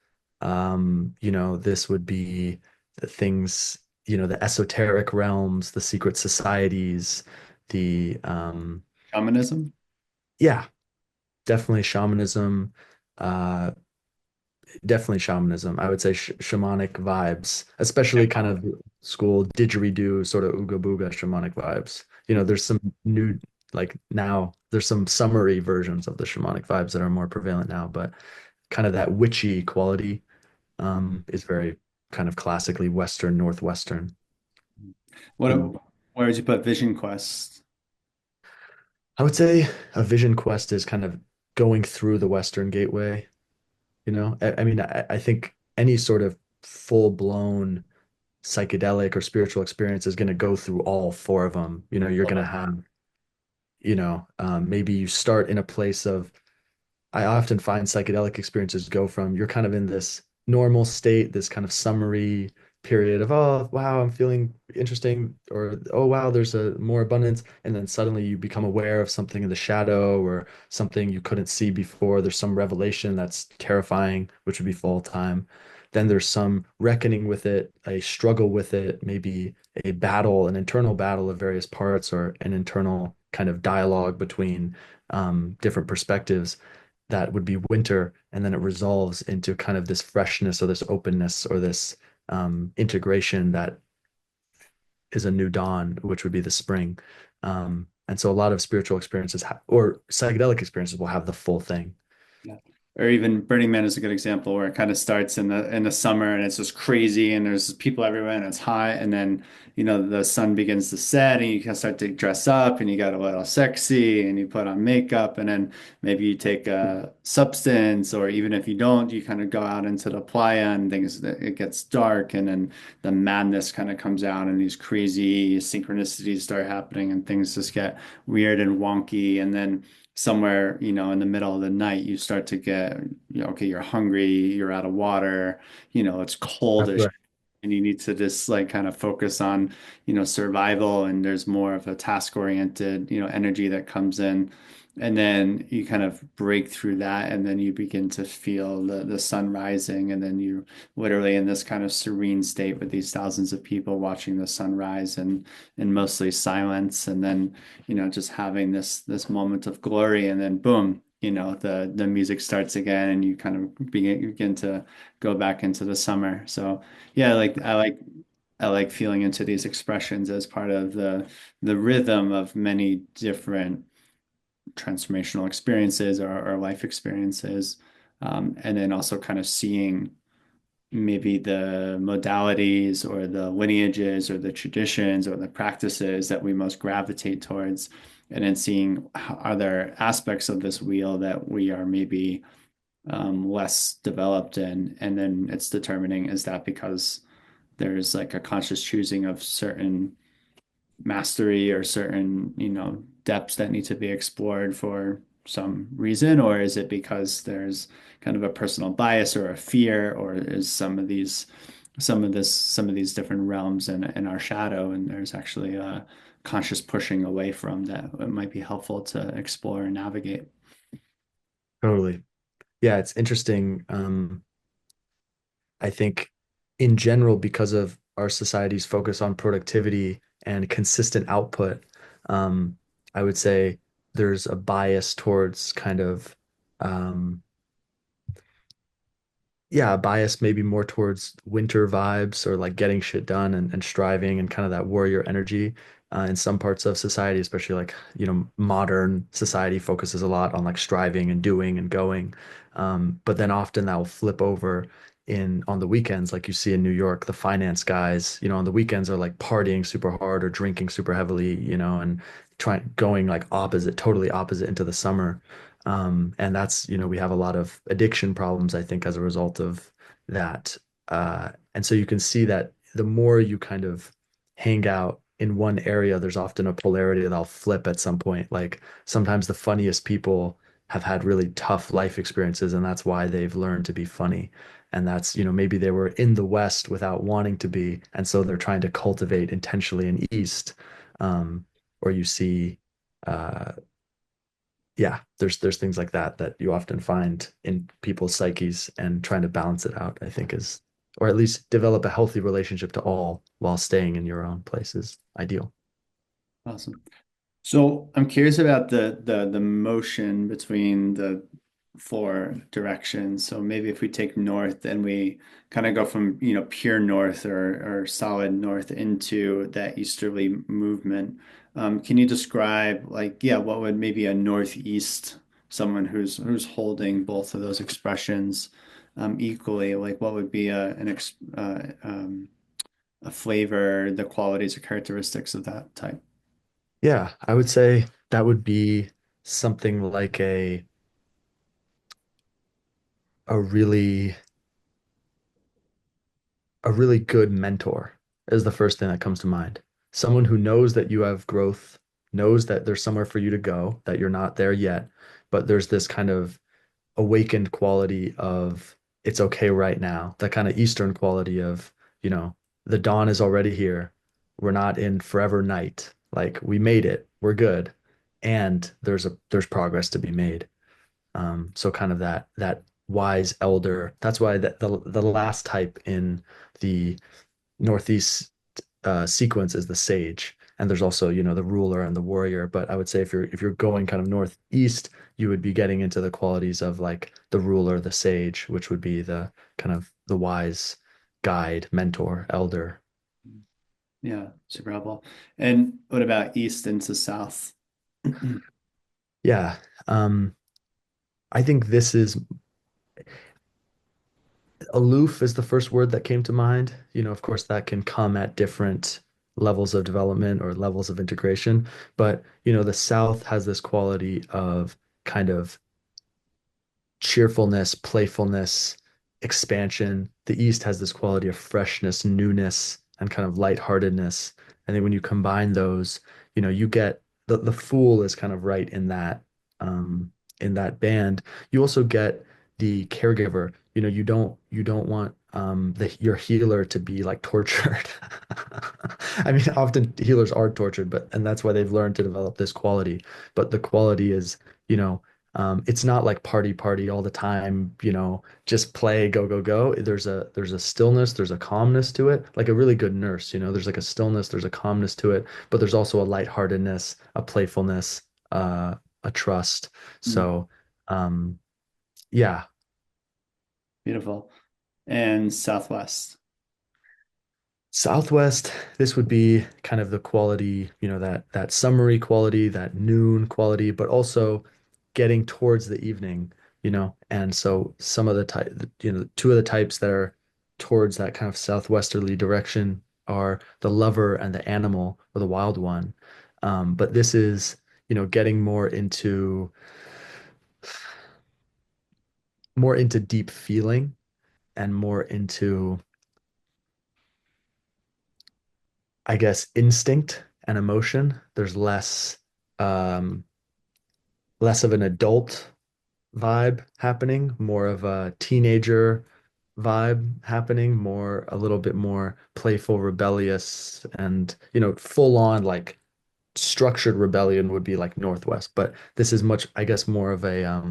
This would be the things, the esoteric realms, the secret societies, the Shamanism? yeah, definitely shamanism. Uh, Definitely shamanism. I would say shamanic vibes, especially kind of school didgeridoo, sort of ooga booga shamanic vibes. There's some new, like now, there's some summary versions of the shamanic vibes that are more prevalent now, but kind of that witchy quality is very kind of classically Western, Northwestern. What, And where would you put Vision Quest? I would say a vision quest is kind of going through the Western gateway. I mean, I think any sort of full-blown psychedelic or spiritual experience is going to go through all four of them. You're Love going to it. have, maybe you start in a place of I often find psychedelic experiences go from you're kind of in this normal state, this kind of summary period of, oh, wow, I'm feeling interesting, or oh, wow, there's a more abundance. And then suddenly you become aware of something in the shadow or something you couldn't see before. There's some revelation that's terrifying, which would be full time. Then there's some reckoning with it, a struggle with it, maybe a battle, an internal battle of various parts, or an internal kind of dialogue between different perspectives that would be winter, and then it resolves into kind of this freshness or this openness or this integration that is a new dawn, which would be the spring. And so a lot of spiritual experiences or psychedelic experiences will have the full thing. Yeah. Or even Burning Man is a good example where it kind of starts in the summer and it's just crazy and there's people everywhere and it's hot and then the sun begins to set and you can start to dress up and you got a little sexy and you put on makeup and then maybe you take a substance or even if you don't you kind of go out into the playa and things it gets dark and then the madness kind of comes out and these crazy synchronicities start happening and things just get weird and wonky and then somewhere, in the middle of the night, you start to get, okay, you're hungry, you're out of water, it's That's coldish, right. and you need to just like kind of focus on, survival, and there's more of a task-oriented, energy that comes in. And then you kind of break through that, and then you begin to feel the sun rising, and then you literally in this kind of serene state with these thousands of people watching the sun rise and in mostly silence, and then just having this moment of glory, and then boom, the music starts again, and you kind of begin to go back into the summer. So yeah, I like feeling into these expressions as part of the rhythm of many different transformational experiences or life experiences, and then also kind of seeing maybe the modalities or the lineages or the traditions or the practices that we most gravitate towards, and then seeing are there aspects of this wheel that we are maybe less developed in, and then it's determining is that because there's like a conscious choosing of certain mastery or certain, depths that need to be explored for some reason, or is it because there's kind of a personal bias or a fear, or is some of these different realms in our shadow, and there's actually a conscious pushing away from that it might be helpful to explore and navigate. Totally. Yeah, it's interesting. I think in general, because of our society's focus on productivity and consistent output, um, I would say there's a bias towards kind of um, yeah, a bias maybe more towards winter vibes or like getting shit done and striving and kind of that warrior energy in some parts of society, especially like, modern society focuses a lot on like striving and doing and going. But then often that will flip over in on the weekends, like you see in New York, the finance guys, on the weekends are like partying super hard or drinking super heavily, and trying going like opposite, totally opposite into the summer. And that's, we have a lot of addiction problems, I think, as a result of that. And so you can see that the more you kind of hang out in one area, there's often a polarity that'll flip at some point. Like sometimes the funniest people have had really tough life experiences, and that's why they've learned to be funny. And that's, maybe they were in the West without wanting to be, and so they're trying to cultivate intentionally an East. Um, or you see uh, yeah, there's things like that that you often find in people's psyches, and trying to balance it out, I think is, or at least develop a healthy relationship to all while staying in your own place is ideal. Awesome. So I'm curious about the motion between the four directions. So maybe if we take north and we kind of go from, pure north or solid north into that easterly movement. Can you describe like, yeah, what would maybe a northeast, someone who's holding both of those expressions equally, like what would be a flavor, the qualities or characteristics of that type? Yeah, I would say that would be something like a really a really good mentor is the first thing that comes to mind. Someone who knows that you have growth, knows that there's somewhere for you to go, that you're not there yet, but there's this kind of awakened quality of it's okay right now, that kind of Eastern quality of, the dawn is already here. We're not in forever night. Like we made it, we're good. And there's progress to be made. So kind of that wise elder. That's why the last type in the Northeast sequence is the sage. And there's also, the ruler and the warrior. But I would say if you're going kind of northeast, you would be getting into the qualities of like the ruler, the sage, which would be the kind of the wise guide, mentor, elder. Yeah, super helpful. And what about east into south? Yeah. Um, I think this is aloof is the first word that came to mind. Of course, that can come at different levels of development or levels of integration. But, the South has this quality of kind of cheerfulness, playfulness, expansion. The East has this quality of freshness, newness, and kind of lightheartedness. I think when you combine those, you get the fool is kind of right um in that band. You also get the caregiver. You don't want your healer to be like tortured. I mean, often healers are tortured, but and that's why they've learned to develop this quality. But the quality is, it's not like party party all the time, just play, go, go, go. There's a stillness, there's a calmness to it, like a really good nurse, there's like a stillness, there's a calmness to it, but there's also a lightheartedness, a playfulness, a trust. Hmm, So, yeah, beautiful. And southwest. Southwest, this would be kind of the quality, that summery quality, that noon quality, but also getting towards the evening, And so some of the type, two of the types that are towards that kind of southwesterly direction are the lover and the animal or the wild one. But this is, getting more into deep feeling and more into, I guess, instinct and emotion. There's um, less of an adult vibe happening, more of a teenager vibe happening, a little bit more playful, rebellious, and, full on like structured rebellion would be like Northwest. But this is much, I guess, more of a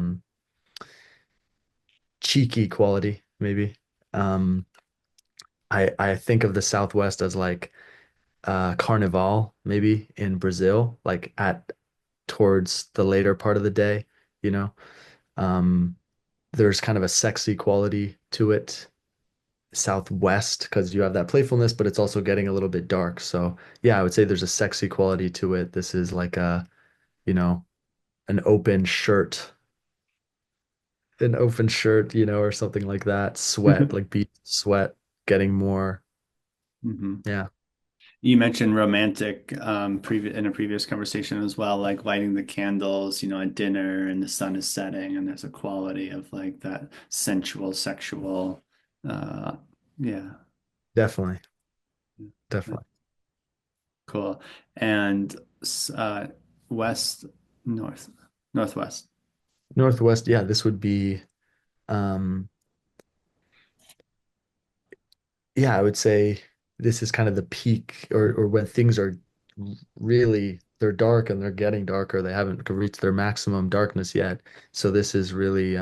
cheeky quality, maybe. Um, I think of the Southwest as like Carnival, maybe in Brazil, like at towards the later part of the day, you know. Um, there's kind of a sexy quality to it, Southwest, because you have that playfulness, but it's also getting a little bit dark. So yeah, I would say there's a sexy quality to it. This is like you know, an open shirt, or something like that. Sweat, like beat sweat, getting more. Hmm. Yeah, You mentioned romantic in a previous conversation as well, like lighting the candles, at dinner and the sun is setting, and there's a quality of like that sensual, sexual, uh, yeah, definitely, that's definitely. cool. And uh, west, north, northwest. Northwest, yeah, this would be um yeah, I would say this is kind of the peak or when things are really they're dark and they're getting darker. They haven't reached their maximum darkness yet. So this is really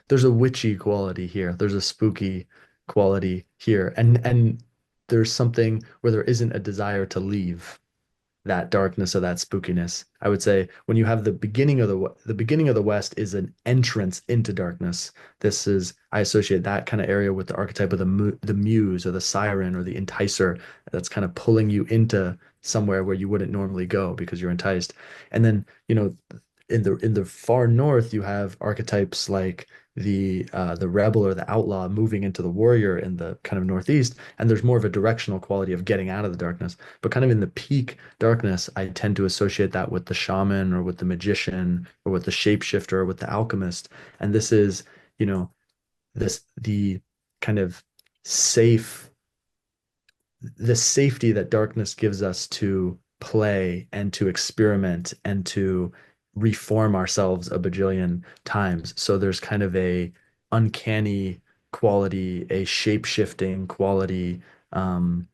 there's a witchy quality here. There's a spooky quality here. And there's something where there isn't a desire to leave that darkness or that spookiness. I would say when you have the beginning of the West is an entrance into darkness. I associate that kind of area with the archetype of the muse or the siren or the enticer that's kind of pulling you into somewhere where you wouldn't normally go because you're enticed. And then, in the far north, you have archetypes like the rebel or the outlaw moving into the warrior in the kind of northeast, and there's more of a directional quality of getting out of the darkness. But kind of in the peak darkness, I tend to associate that with the shaman or with the magician or with the shapeshifter or with the alchemist. And this is, you know, the kind of safe the safety that darkness gives us to play and to experiment and to reform ourselves a bajillion times. So there's kind of a uncanny quality, a shape-shifting quality, um,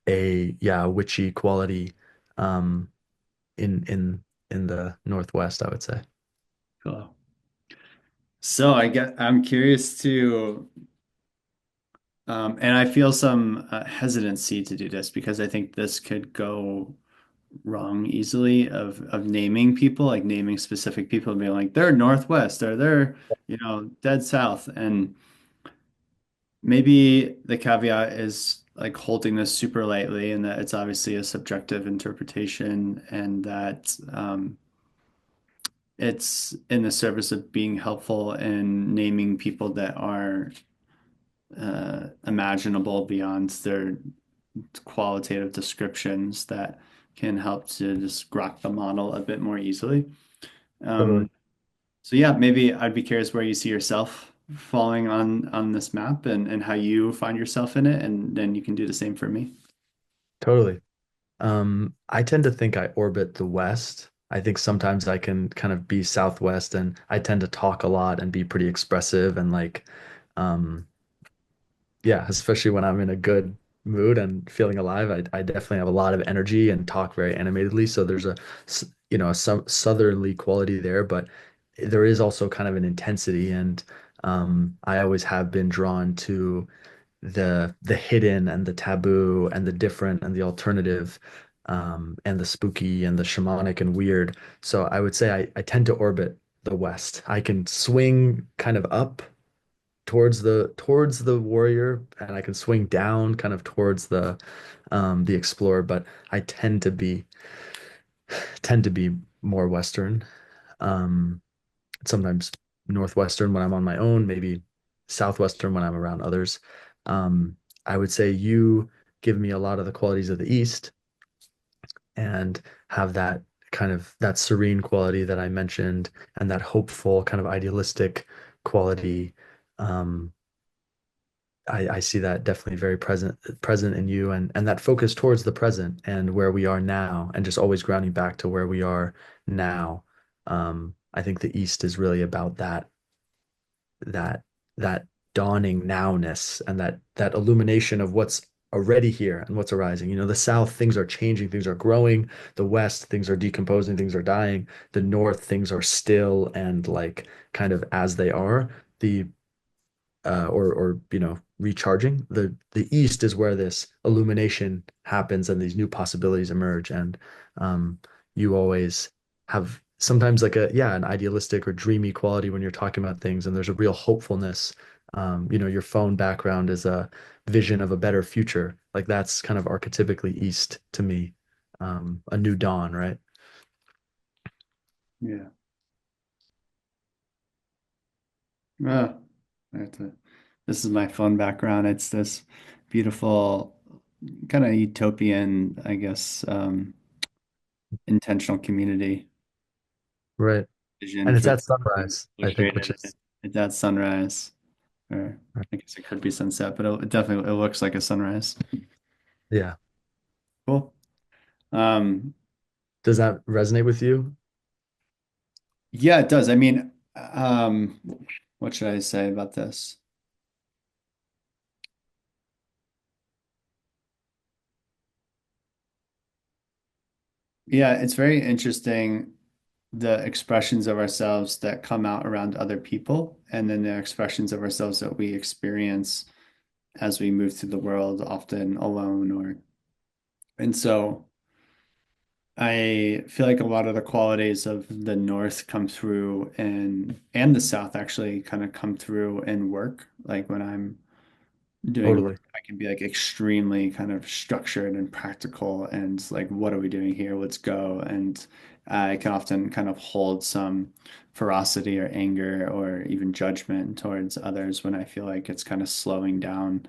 a witchy quality, um, in the Northwest, I would say. Cool. So I'm curious to, and I feel some hesitancy to do this because I think this could go wrong easily of naming people, like naming specific people and being like, they're Northwest or they're, dead South. And maybe the caveat is like holding this super lightly and that it's obviously a subjective interpretation and that it's in the service of being helpful in naming people that are imaginable beyond their qualitative descriptions that can help to just grok the model a bit more easily. Totally. Um, so yeah, maybe I'd be curious where you see yourself falling on this map and how you find yourself in it, and then you can do the same for me. Totally. I tend to think I orbit the West. I think sometimes I can kind of be Southwest and I tend to talk a lot and be pretty expressive and like, um, yeah, especially when I'm in a good mood and feeling alive, I definitely have a lot of energy and talk very animatedly. So there's some southerly quality there, but there is also kind of an intensity. And I always have been drawn to the hidden and the taboo and the different and the alternative, and the spooky and the shamanic and weird. So I would say I tend to orbit the West. I can swing kind of up towards the warrior, and I can swing down kind of towards the explorer, but I tend to be more Western. Um, Sometimes Northwestern when I'm on my own, maybe Southwestern when I'm around others. Um, I would say you give me a lot of the qualities of the East and have that kind of that serene quality that I mentioned and that hopeful kind of idealistic quality. Um, I see that definitely very present in you and that focus towards the present and where we are now and just always grounding back to where we are now. I think the East is really about that that dawning nowness and that illumination of what's already here and what's arising. You know, the South, things are changing, things are growing. The West, things are decomposing, things are dying. The North, things are still and like kind of as they are. The or you know recharging. The East is where this illumination happens and these new possibilities emerge. And um, you always have sometimes like a yeah an idealistic or dreamy quality when you're talking about things, and there's a real hopefulness. You know, your phone background is a vision of a better future. Like that's kind of archetypically East to me. A new dawn, right? Yeah. Ah, I have to- this is my phone background. It's this beautiful, kind of utopian, I guess, intentional community Right. vision And it's for at sunrise, I think, which illustrated is at that sunrise, or I guess it could be sunset, but it definitely it looks like a sunrise. yeah. Cool. Um, Does that resonate with you? yeah, it does. I mean, what should I say about this? Yeah, it's very interesting the expressions of ourselves that come out around other people, and then the expressions of ourselves that we experience as we move through the world, often alone or and so I feel like a lot of the qualities of the North come through and the South actually kind of come through in work. Like when I'm doing work, Totally. I can be like extremely kind of structured and practical and like, what are we doing here? Let's go. And I can often kind of hold some ferocity or anger or even judgment towards others when I feel like it's kind of slowing down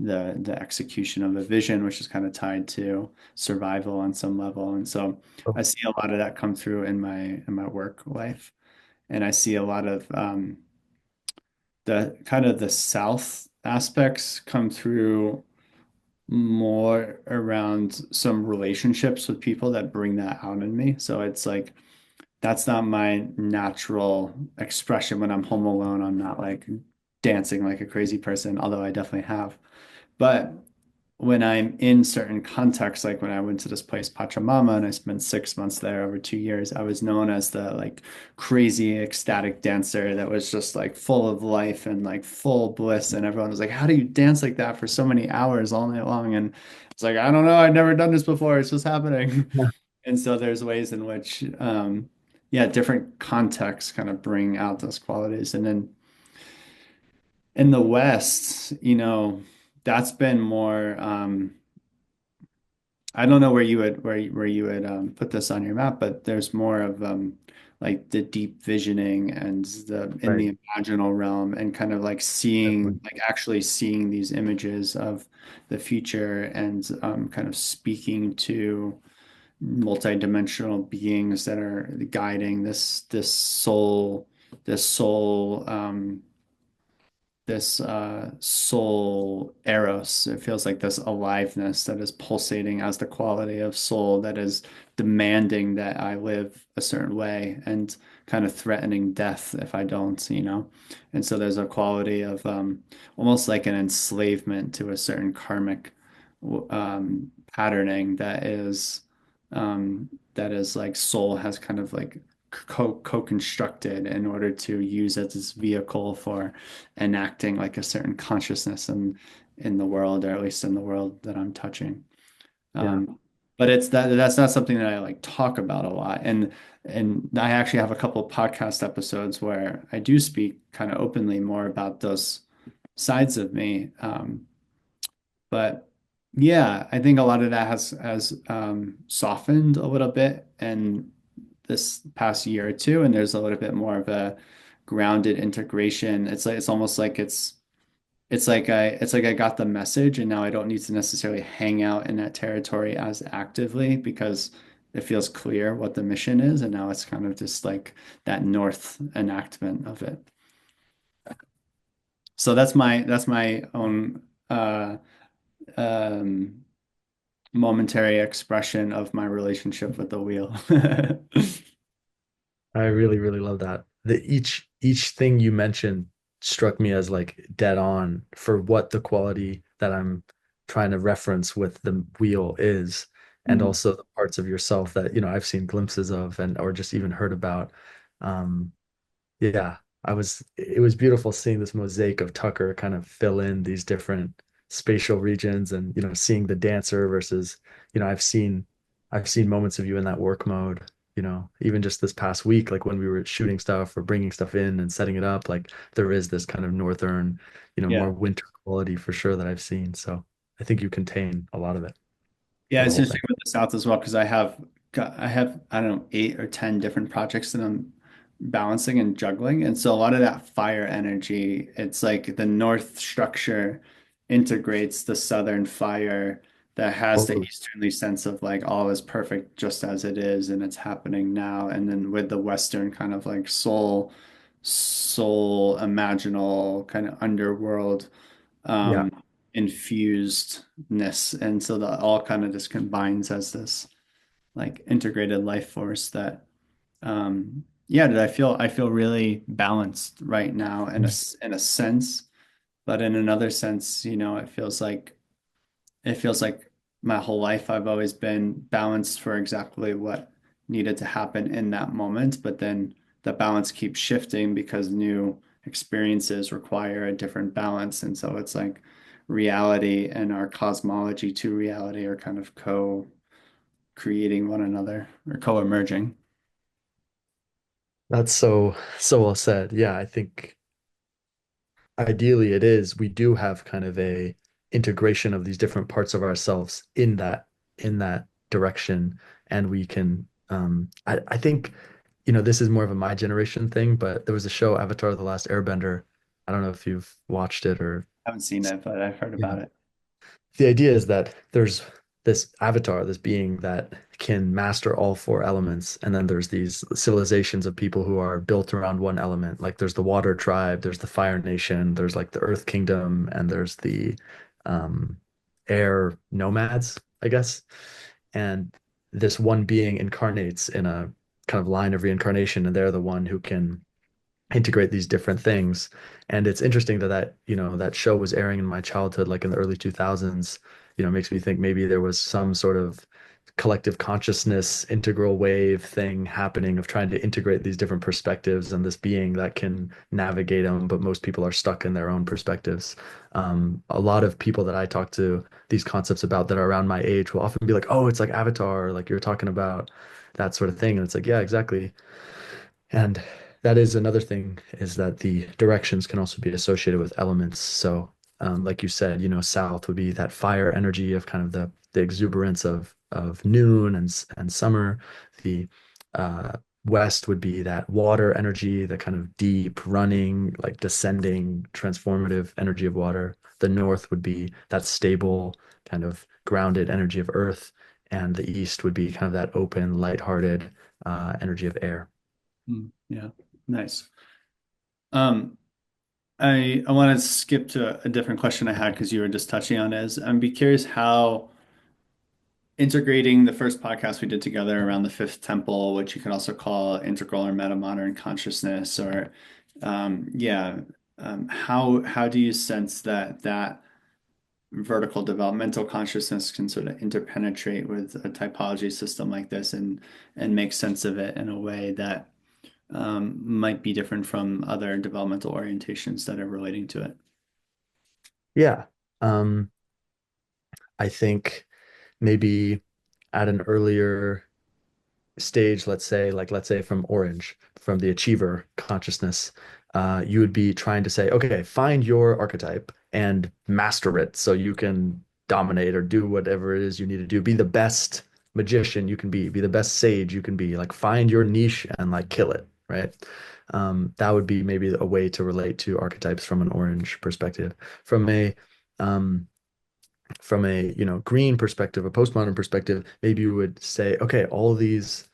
the execution of a vision, which is kind of tied to survival on some level. And so I see a lot of that come through in my work life. And I see a lot of the kind of the South aspects come through more around some relationships with people that bring that out in me. So it's like that's not my natural expression when I'm home alone. I'm not like dancing like a crazy person, although I definitely have. But when I'm in certain contexts, like when I went to this place, Pachamama, and I spent 6 months there over 2 years, I was known as the like crazy ecstatic dancer that was just like full of life and like full bliss. And everyone was like, how do you dance like that for so many hours all night long? And it's like, I don't know, I've never done this before. It's just happening. Yeah. And so there's ways in which, yeah, different contexts kind of bring out those qualities. And then in the West, that's been more, I don't know where you would put this on your map, but there's more of like the deep visioning and the in Right. the imaginal realm and kind of like Definitely. seeing like actually seeing these images of the future and kind of speaking to multidimensional beings that are guiding this soul soul eros. It feels like this aliveness that is pulsating as the quality of soul that is demanding that I live a certain way and kind of threatening death if I don't. And so there's a quality of almost like an enslavement to a certain karmic patterning that is like soul has kind of like co-constructed in order to use as this vehicle for enacting like a certain consciousness in the world, or at least in the world that I'm touching. Yeah. But that's not something that I like talk about a lot. And I actually have a couple of podcast episodes where I do speak kind of openly more about those sides of me. But yeah, I think a lot of that has softened a little bit in this past year or two, and there's a little bit more of a grounded integration. It's almost like it's like I got the message, and now I don't need to necessarily hang out in that territory as actively because it feels clear what the mission is, and now it's kind of just like that north enactment of it. So that's my own um momentary expression of my relationship with the wheel. I really, really love that. Each thing you mentioned struck me as like dead on for what the quality that I'm trying to reference with the wheel is, and Mm. also the parts of yourself that, I've seen glimpses of and or just even heard about. Um, yeah, it was beautiful seeing this mosaic of Tucker kind of fill in these different spatial regions and, seeing the dancer versus, you know, I've seen I've seen moments of you in that work mode, even just this past week, like when we were shooting stuff or bringing stuff in and setting it up, like there is this kind of northern, more Yeah. winter quality for sure that I've seen. So I think you contain a lot of it Yeah, for the it's whole interesting thing. with the South as well because I have I don't know 8 or 10 different projects that I'm balancing and juggling, and so a lot of that fire energy, it's like the North structure integrates the Southern fire that has the Totally. Easternly sense of like all is perfect just as it is and it's happening now, and then with the Western kind of like soul imaginal kind of underworld Yeah. um, infusedness. And so that all kind of just combines as this like integrated life force that, yeah, that I feel really balanced right now in a sense, but in another sense, it feels like my whole life I've always been balanced for exactly what needed to happen in that moment, but then the balance keeps shifting because new experiences require a different balance. And so it's like reality and our cosmology to reality are kind of co-creating one another or co-emerging. That's so well said. Yeah, I think ideally it is we do have kind of a integration of these different parts of ourselves in that direction, and we can I think this is more of a my generation thing, but there was a show Avatar: The Last Airbender. I don't know if you've watched it or I haven't seen it, but I've heard about it. the idea is that there's this avatar, this being that can master all four elements. And then there's these civilizations of people who are built around one element. Like there's the water tribe, there's the fire nation, there's like the earth kingdom, and there's the um, air nomads, I guess. And this one being incarnates in a kind of line of reincarnation, and they're the one who can integrate these different things. And it's interesting that show was airing in my childhood, like in the early 2000s, makes me think maybe there was some sort of collective consciousness integral wave thing happening of trying to integrate these different perspectives and this being that can navigate them, but most people are stuck in their own perspectives. A lot of people that I talk to these concepts about that are around my age will often be like, oh, it's like Avatar, like you're talking about that sort of thing. And it's like, yeah, exactly. And that is another thing is that the directions can also be associated with elements. So, like you said, south would be that fire energy of kind of the exuberance of noon and summer. The uh, west would be that water energy, the kind of deep running, like descending, transformative energy of water. The north would be that stable, kind of grounded energy of earth, and the east would be kind of that open, lighthearted energy of air. Yeah, nice. Um, I want to skip to a different question I had because you were just touching on it. I'd be curious how integrating the first podcast we did together around the fifth temple, which you could also call integral or meta-modern consciousness, or yeah, how do you sense that vertical developmental consciousness can sort of interpenetrate with a typology system like this and make sense of it in a way that might be different from other developmental orientations that are relating to it? Yeah. Um, I think maybe at an earlier stage, let's say from orange, from the achiever consciousness, you would be trying to say, okay, find your archetype and master it so you can dominate or do whatever it is you need to do. Be the best magician you can be the best sage you can be. Like find your niche and like kill it, right? That would be maybe a way to relate to archetypes from an orange perspective. From a um, green perspective, a postmodern perspective, maybe you would say, okay, all of these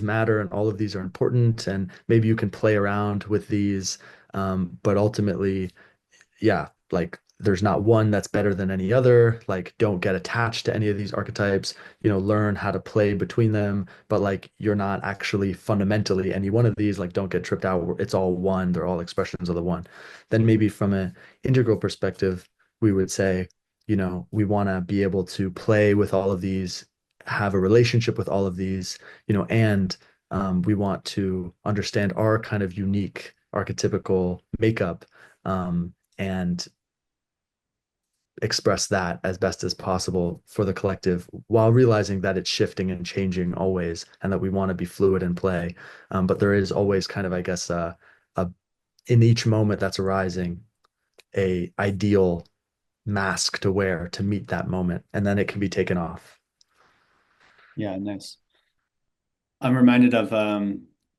matter and all of these are important, and maybe you can play around with these, but ultimately, yeah, like there's not one that's better than any other. Like, don't get attached to any of these archetypes, learn how to play between them, but like you're not actually fundamentally any one of these, like don't get tripped out. It's all one, they're all expressions of the one. Then maybe from an integral perspective, we would say, we want to be able to play with all of these, have a relationship with all of these, and we want to understand our kind of unique archetypical makeup, and express that as best as possible for the collective while realizing that it's shifting and changing always and that we want to be fluid and play. But there is always kind of, I guess, a in each moment that's arising, a ideal mask to wear to meet that moment, and then it can be taken off. Yeah, nice. I'm reminded of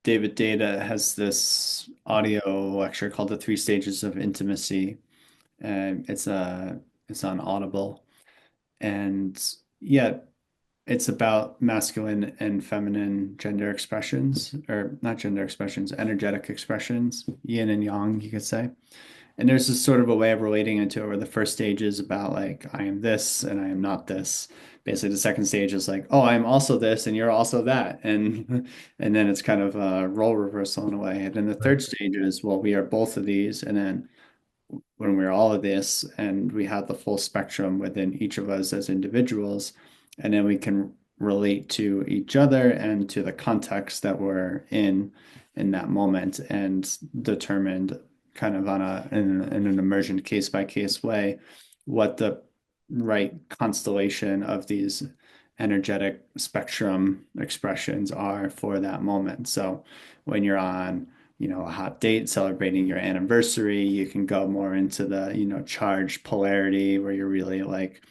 David Data has this audio lecture called The Three Stages of Intimacy. And it's on Audible. And yeah, it's about masculine and feminine gender expressions, or not gender expressions, energetic expressions, yin and yang, you could say. And there's this sort of a way of relating into it where the first stage is about like, I am this and I am not this. Basically, the second stage is like, oh, I'm also this and you're also that. And and then it's kind of a role reversal in a way. And then the Right. third stage is, well, we are both of these. And then when we're all of this and we have the full spectrum within each of us as individuals, and then we can relate to each other and to the context that we're in that moment and determined kind of on in an immersion case by case way what the right constellation of these energetic spectrum expressions are for that moment. So when you're on a hot date celebrating your anniversary, you can go more into the, charged polarity where you're really like,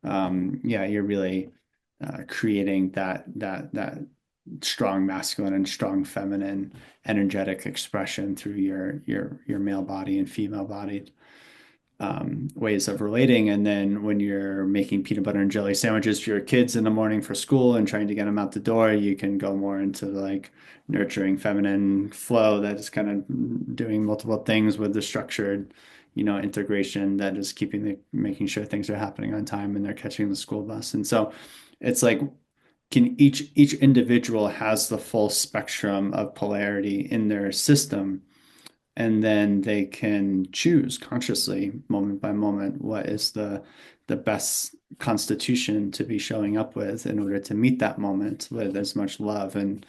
yeah, you're really creating that strong masculine and strong feminine energetic expression through your male body and female body ways of relating. And then when you're making peanut butter and jelly sandwiches for your kids in the morning for school and trying to get them out the door, you can go more into like nurturing feminine flow that is kind of doing multiple things with the structured, integration that is making sure things are happening on time and they're catching the school bus. And so it's like can each individual has the full spectrum of polarity in their system, and then they can choose consciously moment by moment what is the best constitution to be showing up with in order to meet that moment with as much love and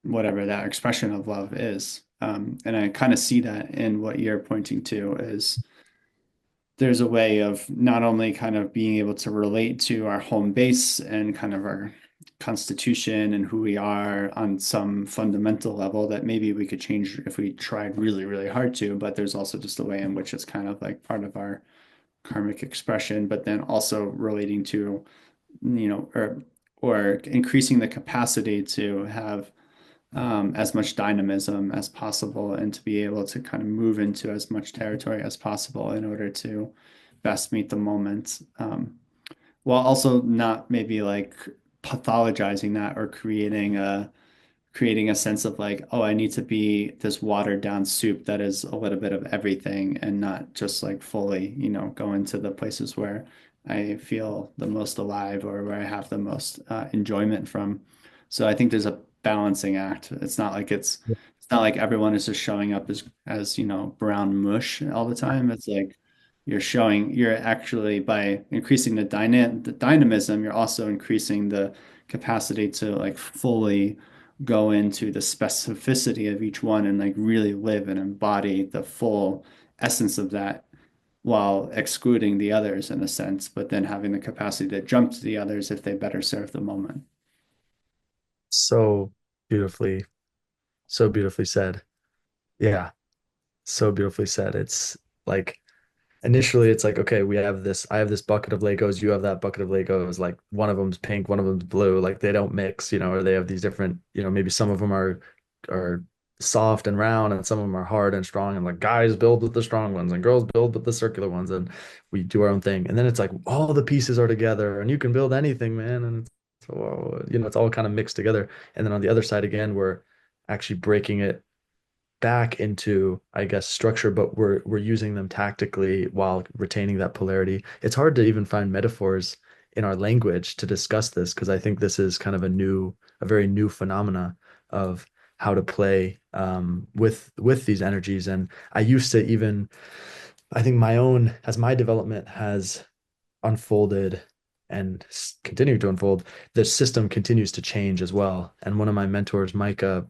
whatever that expression of love is. And I kind of see that in what you're pointing to is there's a way of not only kind of being able to relate to our home base and kind of our constitution and who we are on some fundamental level that maybe we could change if we tried really, really hard to, but there's also just a way in which it's kind of like part of our karmic expression, but then also relating to, or increasing the capacity to have as much dynamism as possible and to be able to kind of move into as much territory as possible in order to best meet the moment, while also not maybe like pathologizing that or creating a sense of like, oh, I need to be this watered down soup that is a little bit of everything and not just like fully, go into the places where I feel the most alive or where I have the most enjoyment from. So I think there's a balancing act. It's not like everyone is just showing up as brown mush all the time. It's like you're actually by increasing the dynamism, you're also increasing the capacity to like fully go into the specificity of each one and like really live and embody the full essence of that while excluding the others in a sense, but then having the capacity to jump to the others if they better serve the moment. So beautifully, so beautifully said. Yeah, so beautifully said. It's like initially it's like, okay, I have this bucket of Legos, you have that bucket of Legos, like one of them's pink, one of them's blue, like they don't mix, or they have these different, maybe some of them are soft and round and some of them are hard and strong, and like guys build with the strong ones and girls build with the circular ones, and we do our own thing. And then it's like all the pieces are together and you can build anything, man. And it's, whoa, it's all kind of mixed together. And then on the other side again, we're actually breaking it back into, I guess, structure, but we're using them tactically while retaining that polarity. It's hard to even find metaphors in our language to discuss this because I think this is kind of a very new phenomena of how to play with these energies. And I used to even, I think as my development has unfolded and continued to unfold, the system continues to change as well. And one of my mentors, Micah,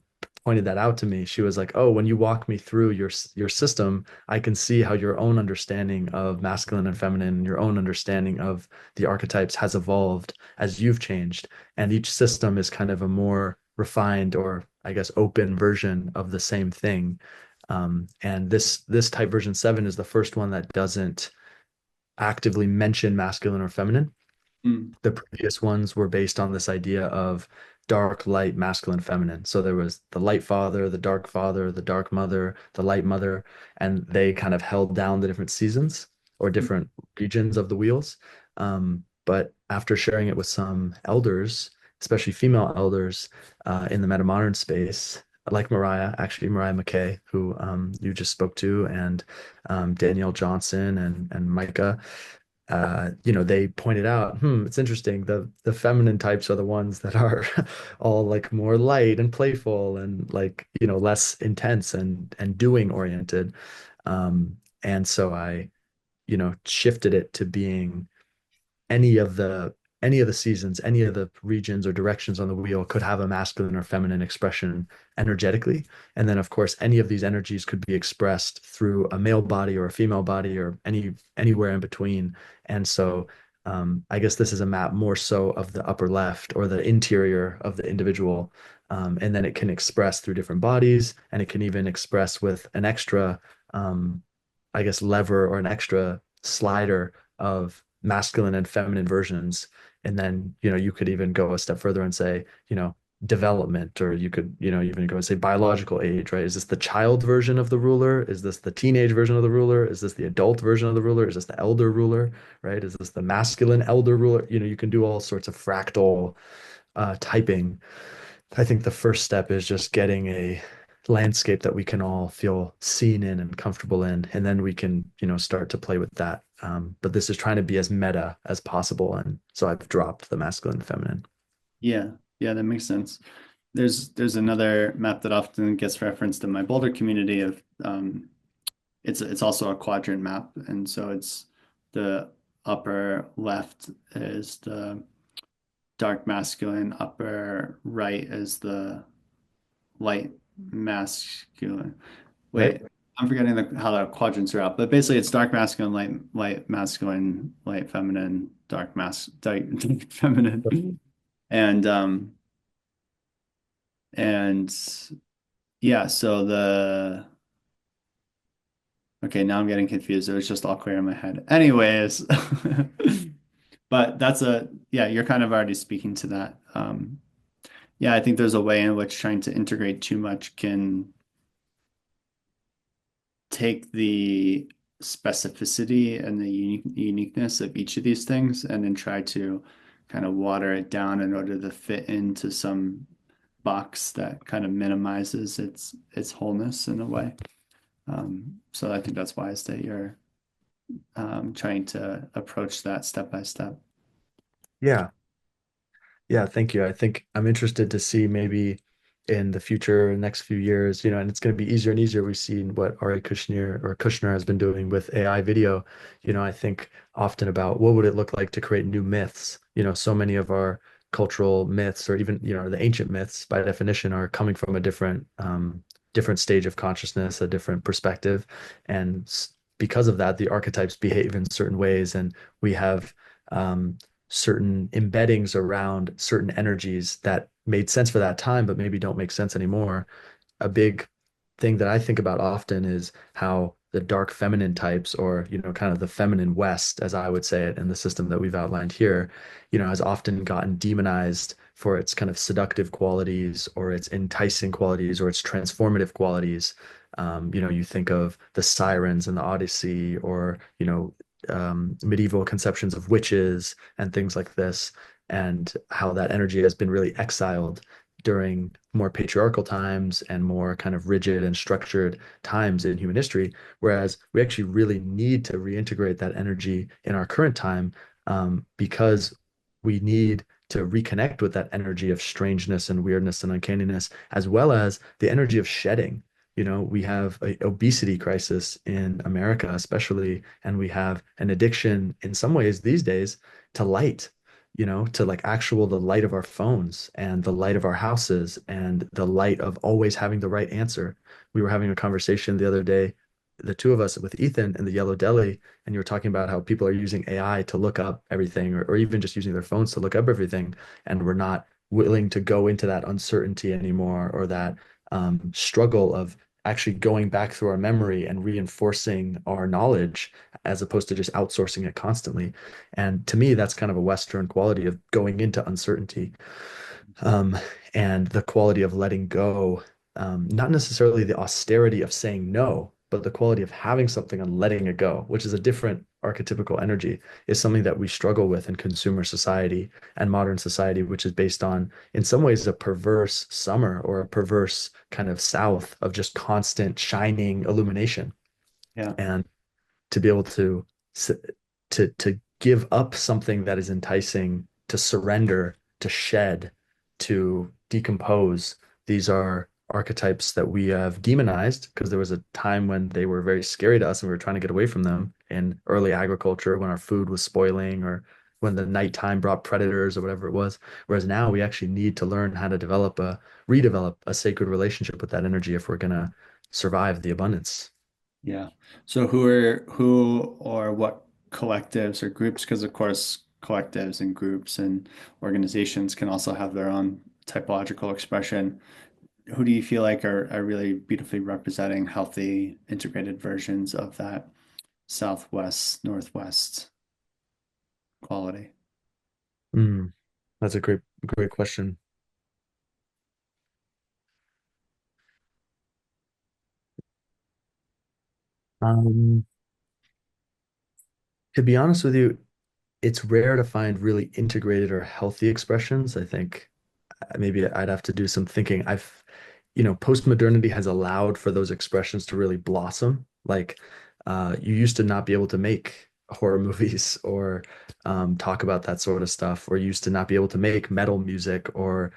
pointed that out to me. She was like, "Oh, when you walk me through your system, I can see how your own understanding of masculine and feminine, your own understanding of the archetypes has evolved as you've changed. And each system is kind of a more refined or I guess open version of the same thing. And this type version 7 is the first one that doesn't actively mention masculine or feminine. Mm. The previous ones were based on this idea of dark, light, masculine, feminine. So there was the light father, the dark mother, the light mother, and they kind of held down the different seasons or different regions of the wheels. But after sharing it with some elders, especially female elders in the meta-modern space, like Mariah McKay, who you just spoke to, and Danielle Johnson and Micah, they pointed out, it's interesting. The feminine types are the ones that are all like more light and playful and like, less intense and doing oriented. And so I, shifted it to being any of the any of the seasons, any of the regions or directions on the wheel could have a masculine or feminine expression energetically. And then of course any of these energies could be expressed through a male body or a female body or anywhere in between. And so I guess this is a map more so of the upper left or the interior of the individual. And then it can express through different bodies, and it can even express with an extra I guess, lever or an extra slider of masculine and feminine versions. And then, you could even go a step further and say, development, or you could, even go and say biological age, right? Is this the child version of the ruler? Is this the teenage version of the ruler? Is this the adult version of the ruler? Is this the elder ruler, right? Is this the masculine elder ruler? You can do all sorts of fractal typing. I think the first step is just getting a landscape that we can all feel seen in and comfortable in, and then we can, start to play with that. But this is trying to be as meta as possible, and so I've dropped the masculine and feminine. Yeah, yeah, that makes sense. There's another map that often gets referenced in my Boulder community of it's also a quadrant map, and so it's the upper left is the dark masculine, upper right is the light masculine. Right? Wait, I'm forgetting how the quadrants are out, but basically it's dark masculine, light masculine, light feminine, dark feminine, and and yeah. So the okay, now I'm getting confused. It was just all clear in my head. Anyways, but yeah. You're kind of already speaking to that. Yeah, I think there's a way in which trying to integrate too much can take the specificity and the uniqueness of each of these things and then try to kind of water it down in order to fit into some box that kind of minimizes its wholeness in a way. So I think that's wise that you're trying to approach that step by step. Yeah. Yeah, thank you. I think I'm interested to see maybe in the future, next few years, and it's going to be easier and easier. We've seen what Ari Kushner has been doing with AI video. I think often about what would it look like to create new myths. So many of our cultural myths, or even, the ancient myths by definition, are coming from a different stage of consciousness, a different perspective. And because of that, the archetypes behave in certain ways, and we have um, certain embeddings around certain energies that made sense for that time, but maybe don't make sense anymore. A big thing that I think about often is how the dark feminine types, or, kind of the feminine West, as I would say it, in the system that we've outlined here, has often gotten demonized for its kind of seductive qualities or its enticing qualities or its transformative qualities. You think of the sirens in the Odyssey, or, medieval conceptions of witches and things like this, and how that energy has been really exiled during more patriarchal times and more kind of rigid and structured times in human history. Whereas we actually really need to reintegrate that energy in our current time, because we need to reconnect with that energy of strangeness and weirdness and uncanniness, as well as the energy of shedding. We have a obesity crisis in America, especially, and we have an addiction in some ways these days to light, to like actual the light of our phones and the light of our houses and the light of always having the right answer. We were having a conversation the other day, the two of us with Ethan in the Yellow Deli, and you were talking about how people are using AI to look up everything, or even just using their phones to look up everything. And we're not willing to go into that uncertainty anymore, or that struggle of actually going back through our memory and reinforcing our knowledge, as opposed to just outsourcing it constantly. And to me, that's kind of a Western quality of going into uncertainty, um, and the quality of letting go. Not necessarily the austerity of saying no, but the quality of having something and letting it go, which is a different archetypical energy, is something that we struggle with in consumer society and modern society, which is based on, in some ways, a perverse summer or a perverse kind of south of just constant shining illumination. Yeah. And to be able to to give up something that is enticing, to surrender, to shed, to decompose. These are archetypes that we have demonized because there was a time when they were very scary to us and we were trying to get away from them in early agriculture, when our food was spoiling, or when the nighttime brought predators or whatever it was. Whereas now we actually need to learn how to redevelop a sacred relationship with that energy if we're going to survive the abundance. Yeah. So who or what collectives or groups, because of course collectives and groups and organizations can also have their own typological expression. Who do you feel like are really beautifully representing healthy integrated versions of that Southwest, Northwest quality? Mm, that's a great question. Um, to be honest with you, it's rare to find really integrated or healthy expressions. I think maybe I'd have to do some thinking. Post-modernity has allowed for those expressions to really blossom. Like, you used to not be able to make horror movies or talk about that sort of stuff, or you used to not be able to make metal music, or,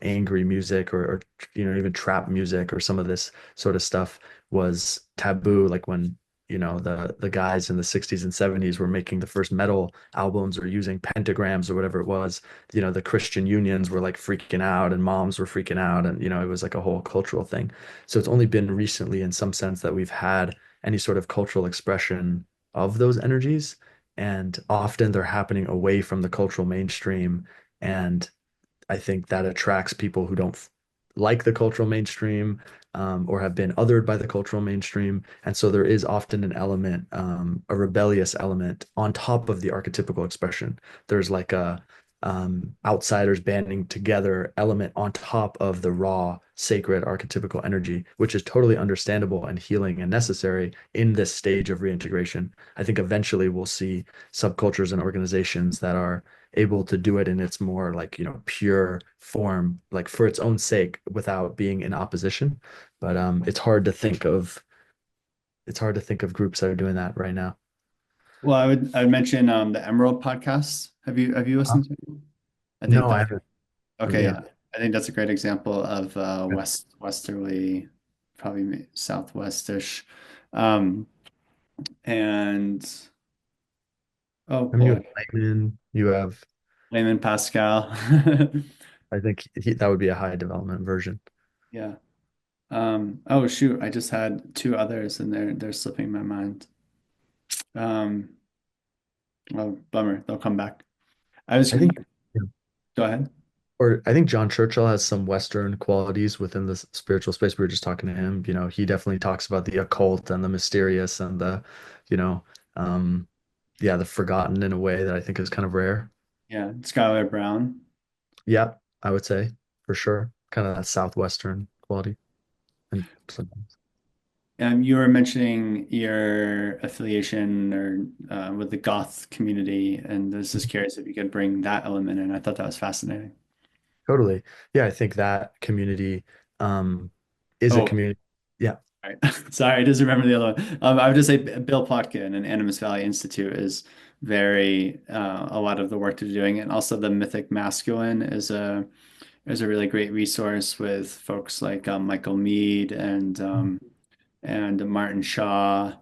angry music, or even trap music, or some of this sort of stuff was taboo. Like when, the guys in the 60s and 70s were making the first metal albums or using pentagrams or whatever it was, the Christian unions were like freaking out and moms were freaking out, and it was like a whole cultural thing. So it's only been recently in some sense that we've had any sort of cultural expression of those energies, and often they're happening away from the cultural mainstream. And I think that attracts people who don't like the cultural mainstream, or have been othered by the cultural mainstream. And so there is often an element, a rebellious element on top of the archetypical expression. There's like a outsiders banding together element on top of the raw, sacred archetypical energy, which is totally understandable and healing and necessary in this stage of reintegration. I think eventually we'll see subcultures and organizations that are able to do it in its more like, pure form, like for its own sake, without being in opposition. But it's hard to think of groups that are doing that right now. Well, I would mention the Emerald podcast. Have you Huh? listened to it? I think No, I that haven't. okay, Yeah. yeah. I think that's a great example of westerly, probably southwestish. Um, and oh I mean, you boy, have Layman, you have, Layman Pascal. I think that would be a high development version. Yeah. Oh shoot, I just had two others and they're slipping my mind. Um, oh bummer, they'll come back. I was I think, Go ahead. Or I think John Churchill has some Western qualities within the spiritual space. We were just talking to him. He definitely talks about the occult and the mysterious and you know, um, yeah, the forgotten in a way that I think is kind of rare. Yeah, Skylar Brown. Yeah, I would say for sure. Kind of that Southwestern quality. And sometimes. You were mentioning your affiliation or with the goth community, and I was just curious if you could bring that element in. I thought that was fascinating. Totally. Yeah, I think that community um is a Oh, community. Yeah. right. Sorry, I just remember the other one. I would just say Bill Plotkin and Animus Valley Institute is very a lot of the work they're doing, and also the Mythic Masculine is a really great resource with folks like Michael Mead and Martin Shaw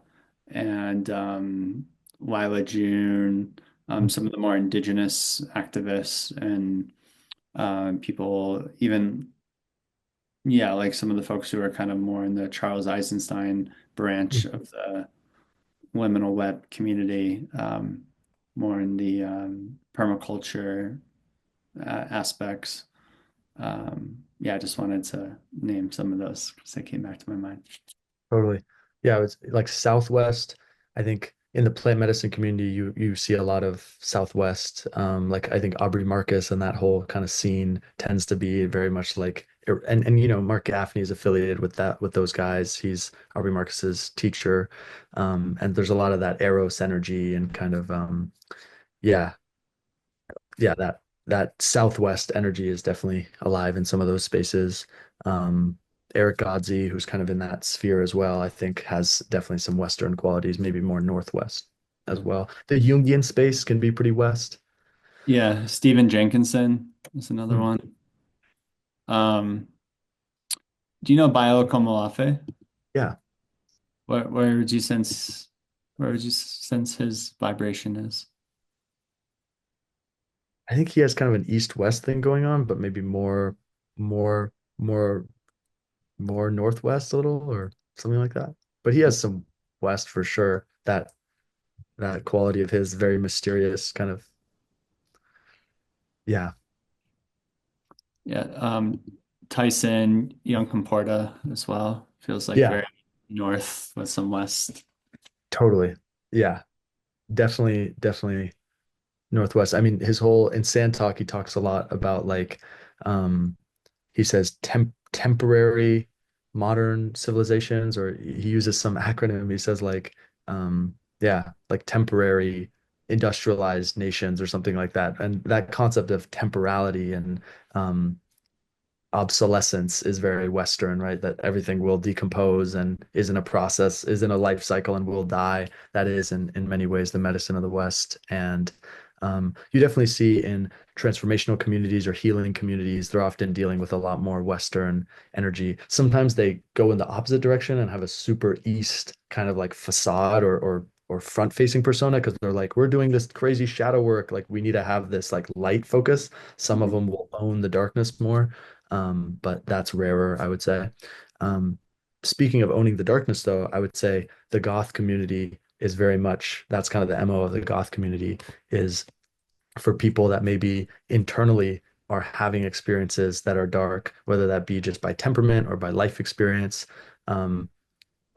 and Lila June, some of the more indigenous activists and people, even, yeah, like some of the folks who are kind of more in the Charles Eisenstein branch of the liminal web community, more in the permaculture aspects. Yeah, I just wanted to name some of those because they came back to my mind. Totally. Yeah, it's like Southwest. I think in the plant medicine community, you see a lot of Southwest. Like I think Aubrey Marcus and that whole kind of scene tends to be very much like, and Mark Gaffney is affiliated with those guys. He's Aubrey Marcus's teacher, and there's a lot of that Eros energy and kind of yeah, yeah, that Southwest energy is definitely alive in some of those spaces. Um, Eric Godsey, who's kind of in that sphere as well, I think has definitely some Western qualities, maybe more Northwest as well. The Jungian space can be pretty West. Yeah, Stephen Jenkinson is another Hmm. one. Um, do you know Bayo Komolafe? Yeah, Where would you sense his vibration is? I think he has kind of an East-West thing going on, but maybe more, more, more Northwest a little or something like that. But he has some West for sure. That quality of his very mysterious kind of, yeah. Yeah, Tyson Young Comporta as well. Feels like Yeah, very north with some west. totally. Yeah, definitely Northwest. I mean, his whole in Sand Talk, he talks a lot about like um he says temporary modern civilizations, or he uses some acronym. He says like yeah, like temporary industrialized nations or something like that. And that concept of temporality and um obsolescence is very Western, right? That everything will decompose and is in a process, is in a life cycle and will die. That is in many ways the medicine of the West. And you definitely see in transformational communities or healing communities, they're often dealing with a lot more Western energy. Sometimes they go in the opposite direction and have a super East kind of like facade or front facing persona because they're like, we're doing this crazy shadow work. Like we need to have this like light focus. Some of them will own the darkness more, but that's rarer, I would say. Um, Speaking of owning the darkness, though, I would say the goth community is very much that's kind of the MO of the goth community is for people that maybe internally are having experiences that are dark, whether that be just by temperament or by life experience. Um,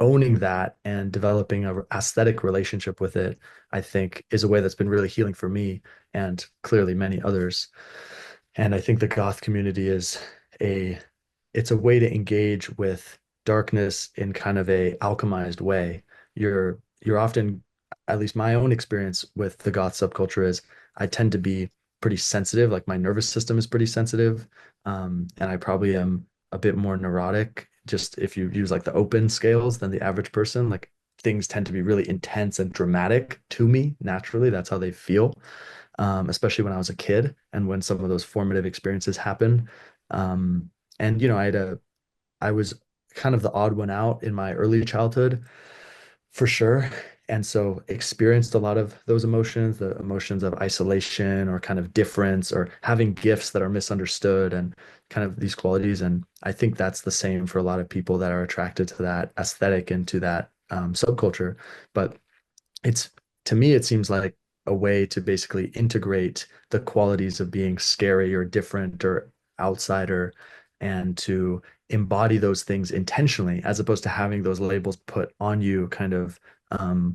Owning that and developing a aesthetic relationship with it, I think, is a way that's been really healing for me and clearly many others. And I think the goth community is a it's a way to engage with darkness in kind of a alchemized way. You're often, at least my own experience with the goth subculture is I tend to be pretty sensitive, like my nervous system is pretty sensitive. And I probably am a bit more neurotic, just if you use like the open scales than the average person, like things tend to be really intense and dramatic to me naturally. That's how they feel, especially when I was a kid and when some of those formative experiences happen. Um, and I was kind of the odd one out in my early childhood for sure. And so experienced a lot of those emotions, the emotions of isolation or kind of difference or having gifts that are misunderstood and kind of these qualities. And I think that's the same for a lot of people that are attracted to that aesthetic and to that subculture. But it's to me, it seems like a way to basically integrate the qualities of being scary or different or outsider and to embody those things intentionally as opposed to having those labels put on you kind of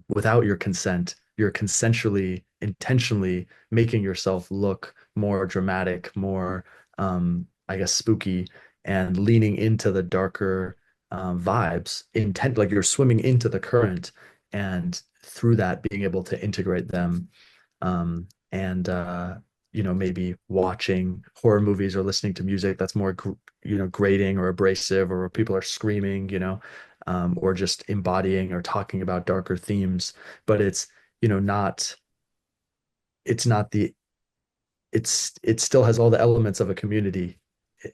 without your consent. You're consensually, intentionally making yourself look more dramatic, more, I guess, spooky, and leaning into the darker vibes, intent, like you're swimming into the current, and through that, being able to integrate them and maybe watching horror movies or listening to music that's more grating or abrasive, or where people are screaming, or just embodying or talking about darker themes. But not it's not the it still has all the elements of a community.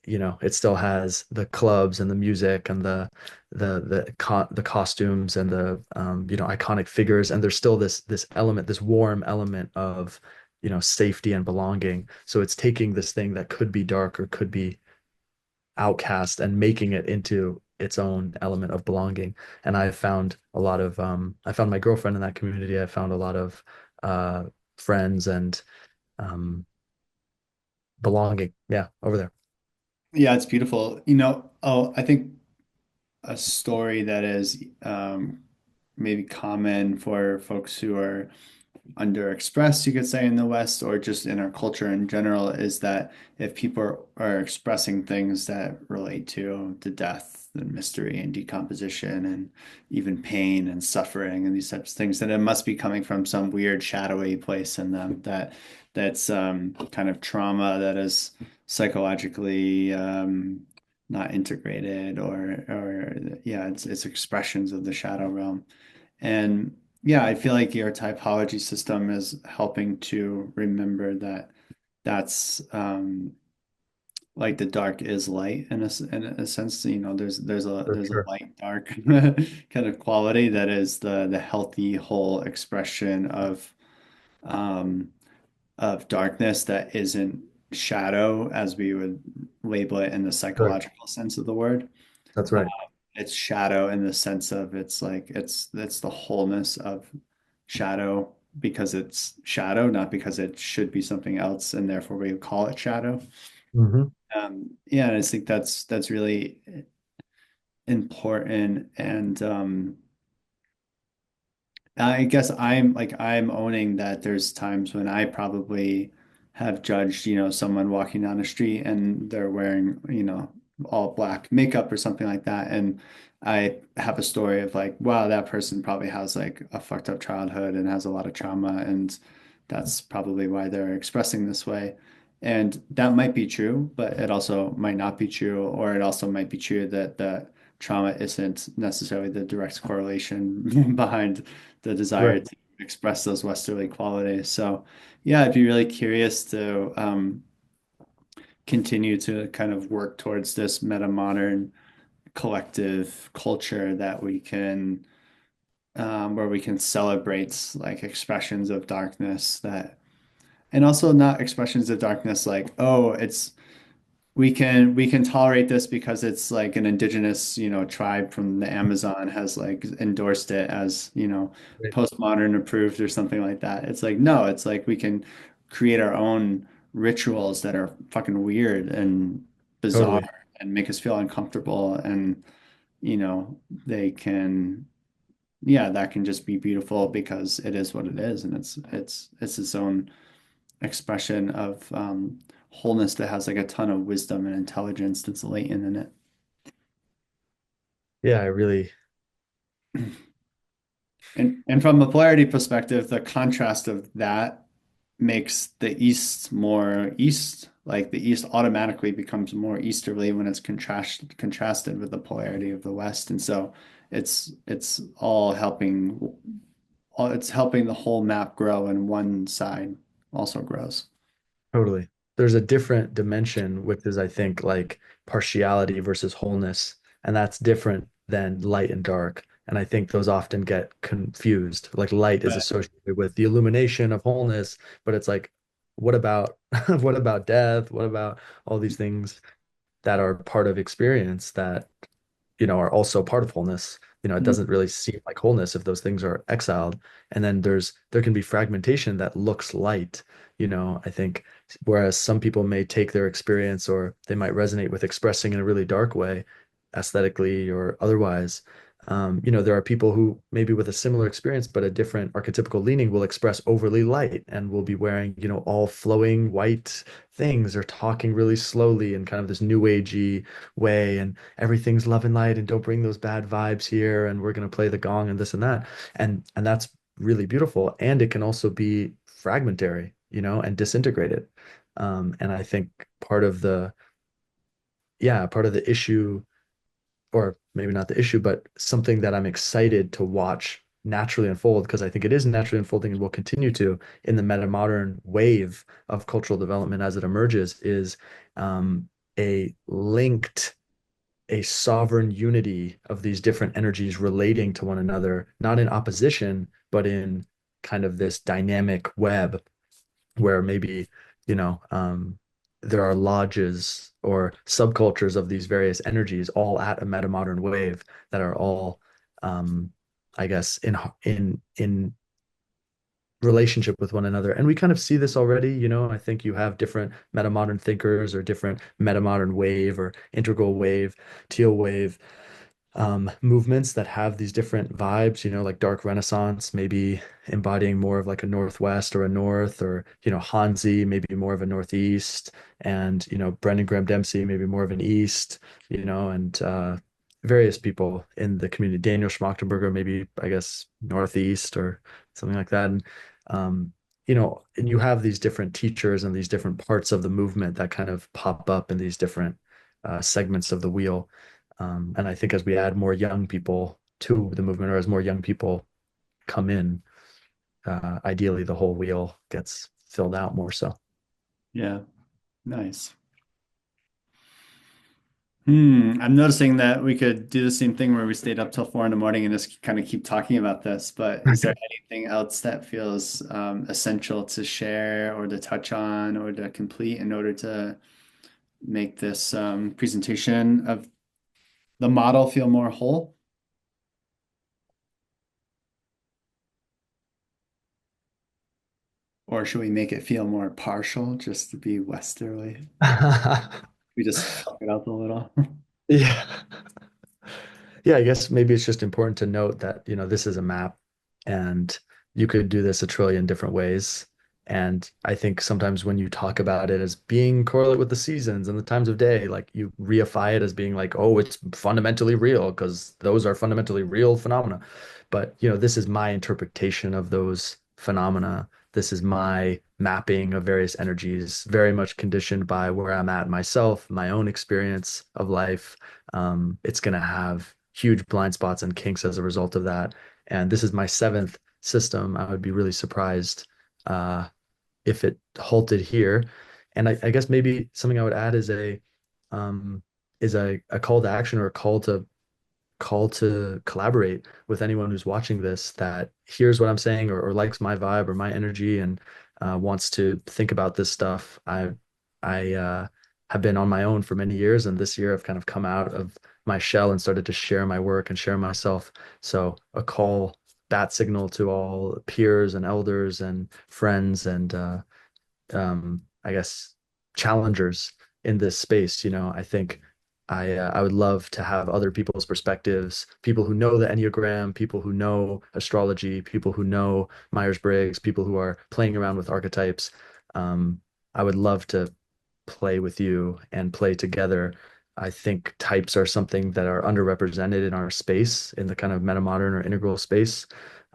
It still has the clubs and the music and the costumes and the iconic figures, and there's still this element, this warm element of safety and belonging. So it's taking this thing that could be dark or could be outcast and making it into its own element of belonging. And I found my girlfriend in that community. I found a lot of uh friends and um belonging, yeah, over there. Yeah, it's beautiful. Oh, I think a story that is maybe common for folks who are underexpressed, you could say, in the West, or just in our culture in general, is that if people are expressing things that relate to the death and mystery and decomposition and even pain and suffering and these types of things, then it must be coming from some weird shadowy place in them that's kind of trauma that is psychologically not integrated, or yeah, it's expressions of the shadow realm. And yeah, I feel like your typology system is helping to remember that that's like the dark is light in a sense. For There's a sure. light dark kind of quality that is the healthy whole expression um of darkness that isn't shadow as we would label it in the Right. psychological sense of the word. That's Uh, right. it's shadow in the sense of it's the wholeness of shadow because it's shadow, not because it should be something else, and therefore we call it shadow. Hmm. Yeah, and I think that's really important. And I guess I'm owning that there's times when I probably have judged, someone walking down the street and they're wearing, all black makeup or something like that. And I have a story of like, wow, that person probably has like a fucked up childhood and has a lot of trauma, and that's probably why they're expressing this way. And that might be true, but it also might not be true, or it also might be true that the trauma isn't necessarily the direct correlation behind the desire Right. to express those Westerly qualities. So, yeah, I'd be really curious to continue to kind of work towards this meta modern collective culture that we can, where we can celebrate like expressions of darkness and also not expressions of darkness like, oh, we can tolerate this because it's like an indigenous, tribe from the Amazon has like endorsed it as, Right. postmodern approved or something like that. It's like, no, it's like we can create our own rituals that are fucking weird and bizarre Totally. and make us feel uncomfortable. And, you know, they can, yeah, that can just be beautiful because it is what it is. And it's its own expression of wholeness that has like a ton of wisdom and intelligence that's latent in it. Yeah, I really, And from a polarity perspective, the contrast of that makes the East more East. Like the East automatically becomes more easterly when it's contrasted with the polarity of the West. And so it's all it's helping the whole map grow, and one side also grows. totally. There's a different dimension, which is, I think, like partiality versus wholeness. And that's different than light and dark. And I think those often get confused. Like light is Right. associated with the illumination of wholeness, but it's like, what about what about death? What about all these things that are part of experience that, are also part of wholeness? It doesn't really seem like wholeness if those things are exiled. And then there can be fragmentation that looks light, I think, whereas some people may take their experience or they might resonate with expressing in a really dark way, aesthetically or otherwise. There are people who maybe with a similar experience but a different archetypical leaning will express overly light and will be wearing, all flowing white things or talking really slowly in kind of this new agey way, and everything's love and light and don't bring those bad vibes here, and we're going to play the gong and this and that. And that's really beautiful. And it can also be fragmentary, and disintegrated. And I think part of the, yeah, part of the issue, or maybe not the issue, but something that I'm excited to watch naturally unfold, because I think it is naturally unfolding and will continue to in the meta modern wave of cultural development as it emerges, is a linked, a sovereign unity of these different energies relating to one another, not in opposition, but in kind of this dynamic web where maybe, you know, um, there are lodges or subcultures of these various energies all at a meta modern wave that are all, um, I guess, in relationship with one another. And we kind of see this already, I think you have different meta modern thinkers or different meta modern wave or integral wave, teal wave movements that have these different vibes, like dark Renaissance, maybe embodying more of like a Northwest or a North, or, Hanzi, maybe more of a Northeast, and, Brendan Graham Dempsey, maybe more of an East, and various people in the community, Daniel Schmachtenberger, maybe, I guess, Northeast or something like that. And, and you have these different teachers and these different parts of the movement that kind of pop up in these different segments of the wheel. And I think as we add more young people to the movement, or as more young people come in, ideally the whole wheel gets filled out more so. Yeah, nice. I'm noticing that we could do the same thing where we stayed up till 4 in the morning and just kind of keep talking about this. But is there anything else that feels essential to share or to touch on or to complete in order to make this presentation of the model feel more whole? Or should we make it feel more partial just to be Westerly? We just fuck it up a little. Yeah. Yeah, I guess maybe it's just important to note that, this is a map and you could do this a trillion different ways. And I think sometimes when you talk about it as being correlate with the seasons and the times of day, like you reify it as being like, oh, it's fundamentally real because those are fundamentally real phenomena. But, this is my interpretation of those phenomena. This is my mapping of various energies, very much conditioned by where I'm at myself, my own experience of life. It's going to have huge blind spots and kinks as a result of that. And this is my seventh system. I would be really surprised if it halted here. And I guess maybe something I would add um, is a call to action, or a call to collaborate with anyone who's watching this that hears what I'm saying, or likes my vibe or my energy, and wants to think about this stuff. I have been on my own for many years, and this year I've kind of come out of my shell and started to share my work and share myself. So a call, bat signal to all peers and elders and friends and I guess challengers in this space. I think I would love to have other people's perspectives, people who know the Enneagram, people who know astrology, people who know Myers-Briggs, people who are playing around with archetypes. I would love to play with you and play together. I think types are something that are underrepresented in our space, in the kind of metamodern or integral space,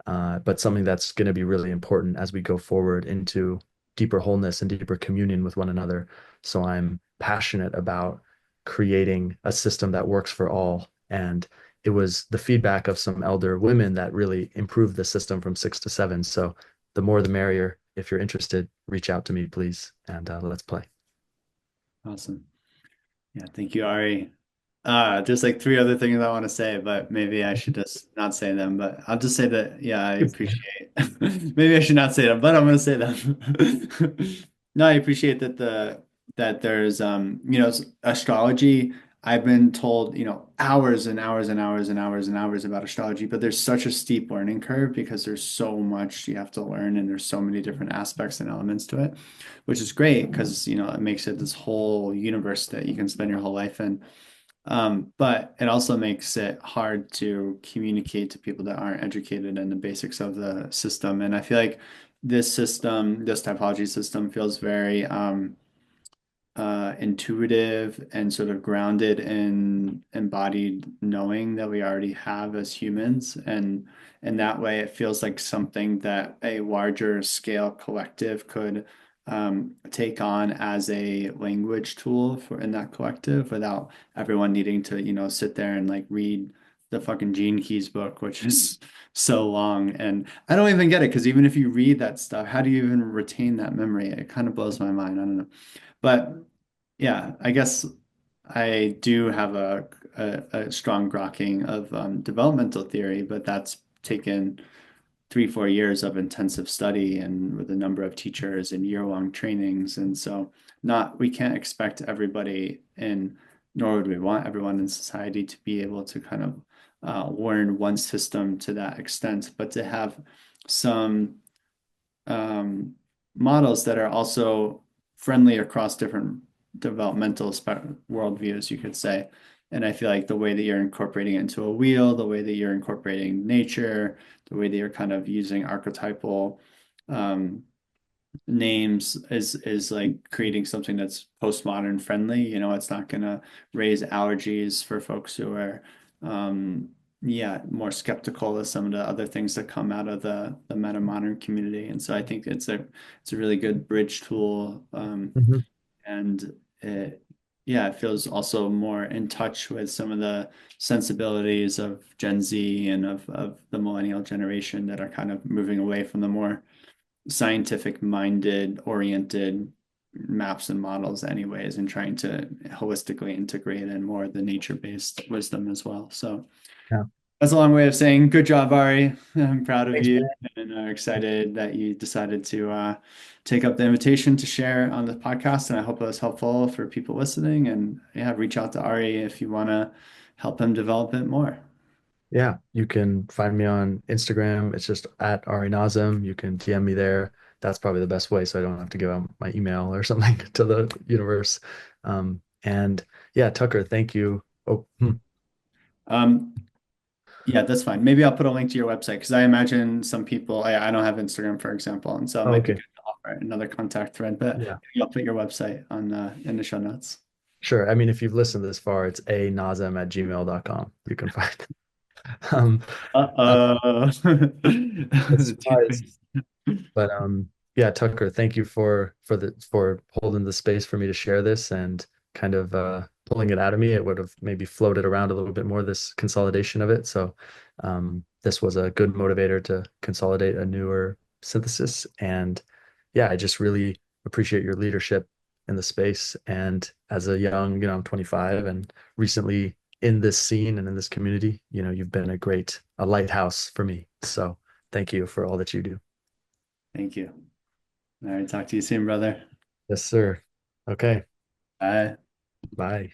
but something that's going to be really important as we go forward into deeper wholeness and deeper communion with one another. So I'm passionate about creating a system that works for all. And it was the feedback of some elder women that really improved the system from 6 to 7. So the more the merrier. If you're interested, reach out to me, please, and let's play. Awesome. Yeah, thank you, Ari. There's like three other things I want to say, but maybe I should just not say them. But I'll just say that, yeah, I appreciate. Maybe I should not say them, but I'm gonna say them. No, I appreciate that there's astrology. I've been told, hours and hours and hours and hours and hours about astrology, but there's such a steep learning curve because there's so much you have to learn and there's so many different aspects and elements to it, which is great because, it makes it this whole universe that you can spend your whole life in. But it also makes it hard to communicate to people that aren't educated in the basics of the system. And I feel like this typology system feels very intuitive and sort of grounded in embodied knowing that we already have as humans. And that way it feels like something that a larger scale collective could take on as a language tool for in that collective without everyone needing to, sit there and like read the fucking Gene Keys book, which is so long. And I don't even get it because even if you read that stuff, how do you even retain that memory? It kind of blows my mind. I don't know. But yeah, I guess I do have a strong grokking of developmental theory, but that's taken 3, 4 years of intensive study and with a number of teachers and year-long trainings. And so not we can't expect everybody in, nor would we want everyone in society to be able to kind of learn one system to that extent, but to have some models that are also friendly across different developmental worldviews, you could say. And I feel like the way that you're incorporating it into a wheel, the way that you're incorporating nature, the way that you're kind of using archetypal um, names is like creating something that's postmodern friendly. It's not gonna raise allergies for folks who are yeah, more skeptical of some of the other things that come out of the meta modern community. And so I think it's a really good bridge tool. Mhm. And it yeah, it feels also more in touch with some of the sensibilities of Gen Z and of the millennial generation that are kind of moving away from the more scientific minded oriented maps and models anyways and trying to holistically integrate in more of the nature-based wisdom as well. So Yeah. that's a long way of saying good job, Ari. I'm proud of Thanks, you man. and excited that you decided to take up the invitation to share on the podcast. And I hope it was helpful for people listening. And yeah, reach out to Ari if you want to help him develop it more. Yeah, you can find me on Instagram. It's just at Ari Nazem. You can DM me there. That's probably the best way, so I don't have to give out my email or something to the universe. And yeah, Tucker, thank you. Oh, Um, Yeah, that's fine. Maybe I'll put a link to your website because I imagine some people, I don't have Instagram, for example, and so it oh, might be okay. good to offer another contact thread, but Yeah, maybe I'll put your website on in the show notes. sure. I mean, if you've listened this far, it's anazem@gmail.com. You can find. Um, uh, Uh-oh. it's surprise. But yeah, Tucker, thank you for holding the space for me to share this and kind of pulling it out of me. It would have maybe floated around a little bit more, this consolidation of it. So this was a good motivator to consolidate a newer synthesis. And yeah, I just really appreciate your leadership in the space. And as a young, I'm 25 and recently in this scene and in this community, you've been a lighthouse for me. So thank you for all that you do. Thank you. All right, talk to you soon, brother. Yes, sir. Okay. Bye. Bye.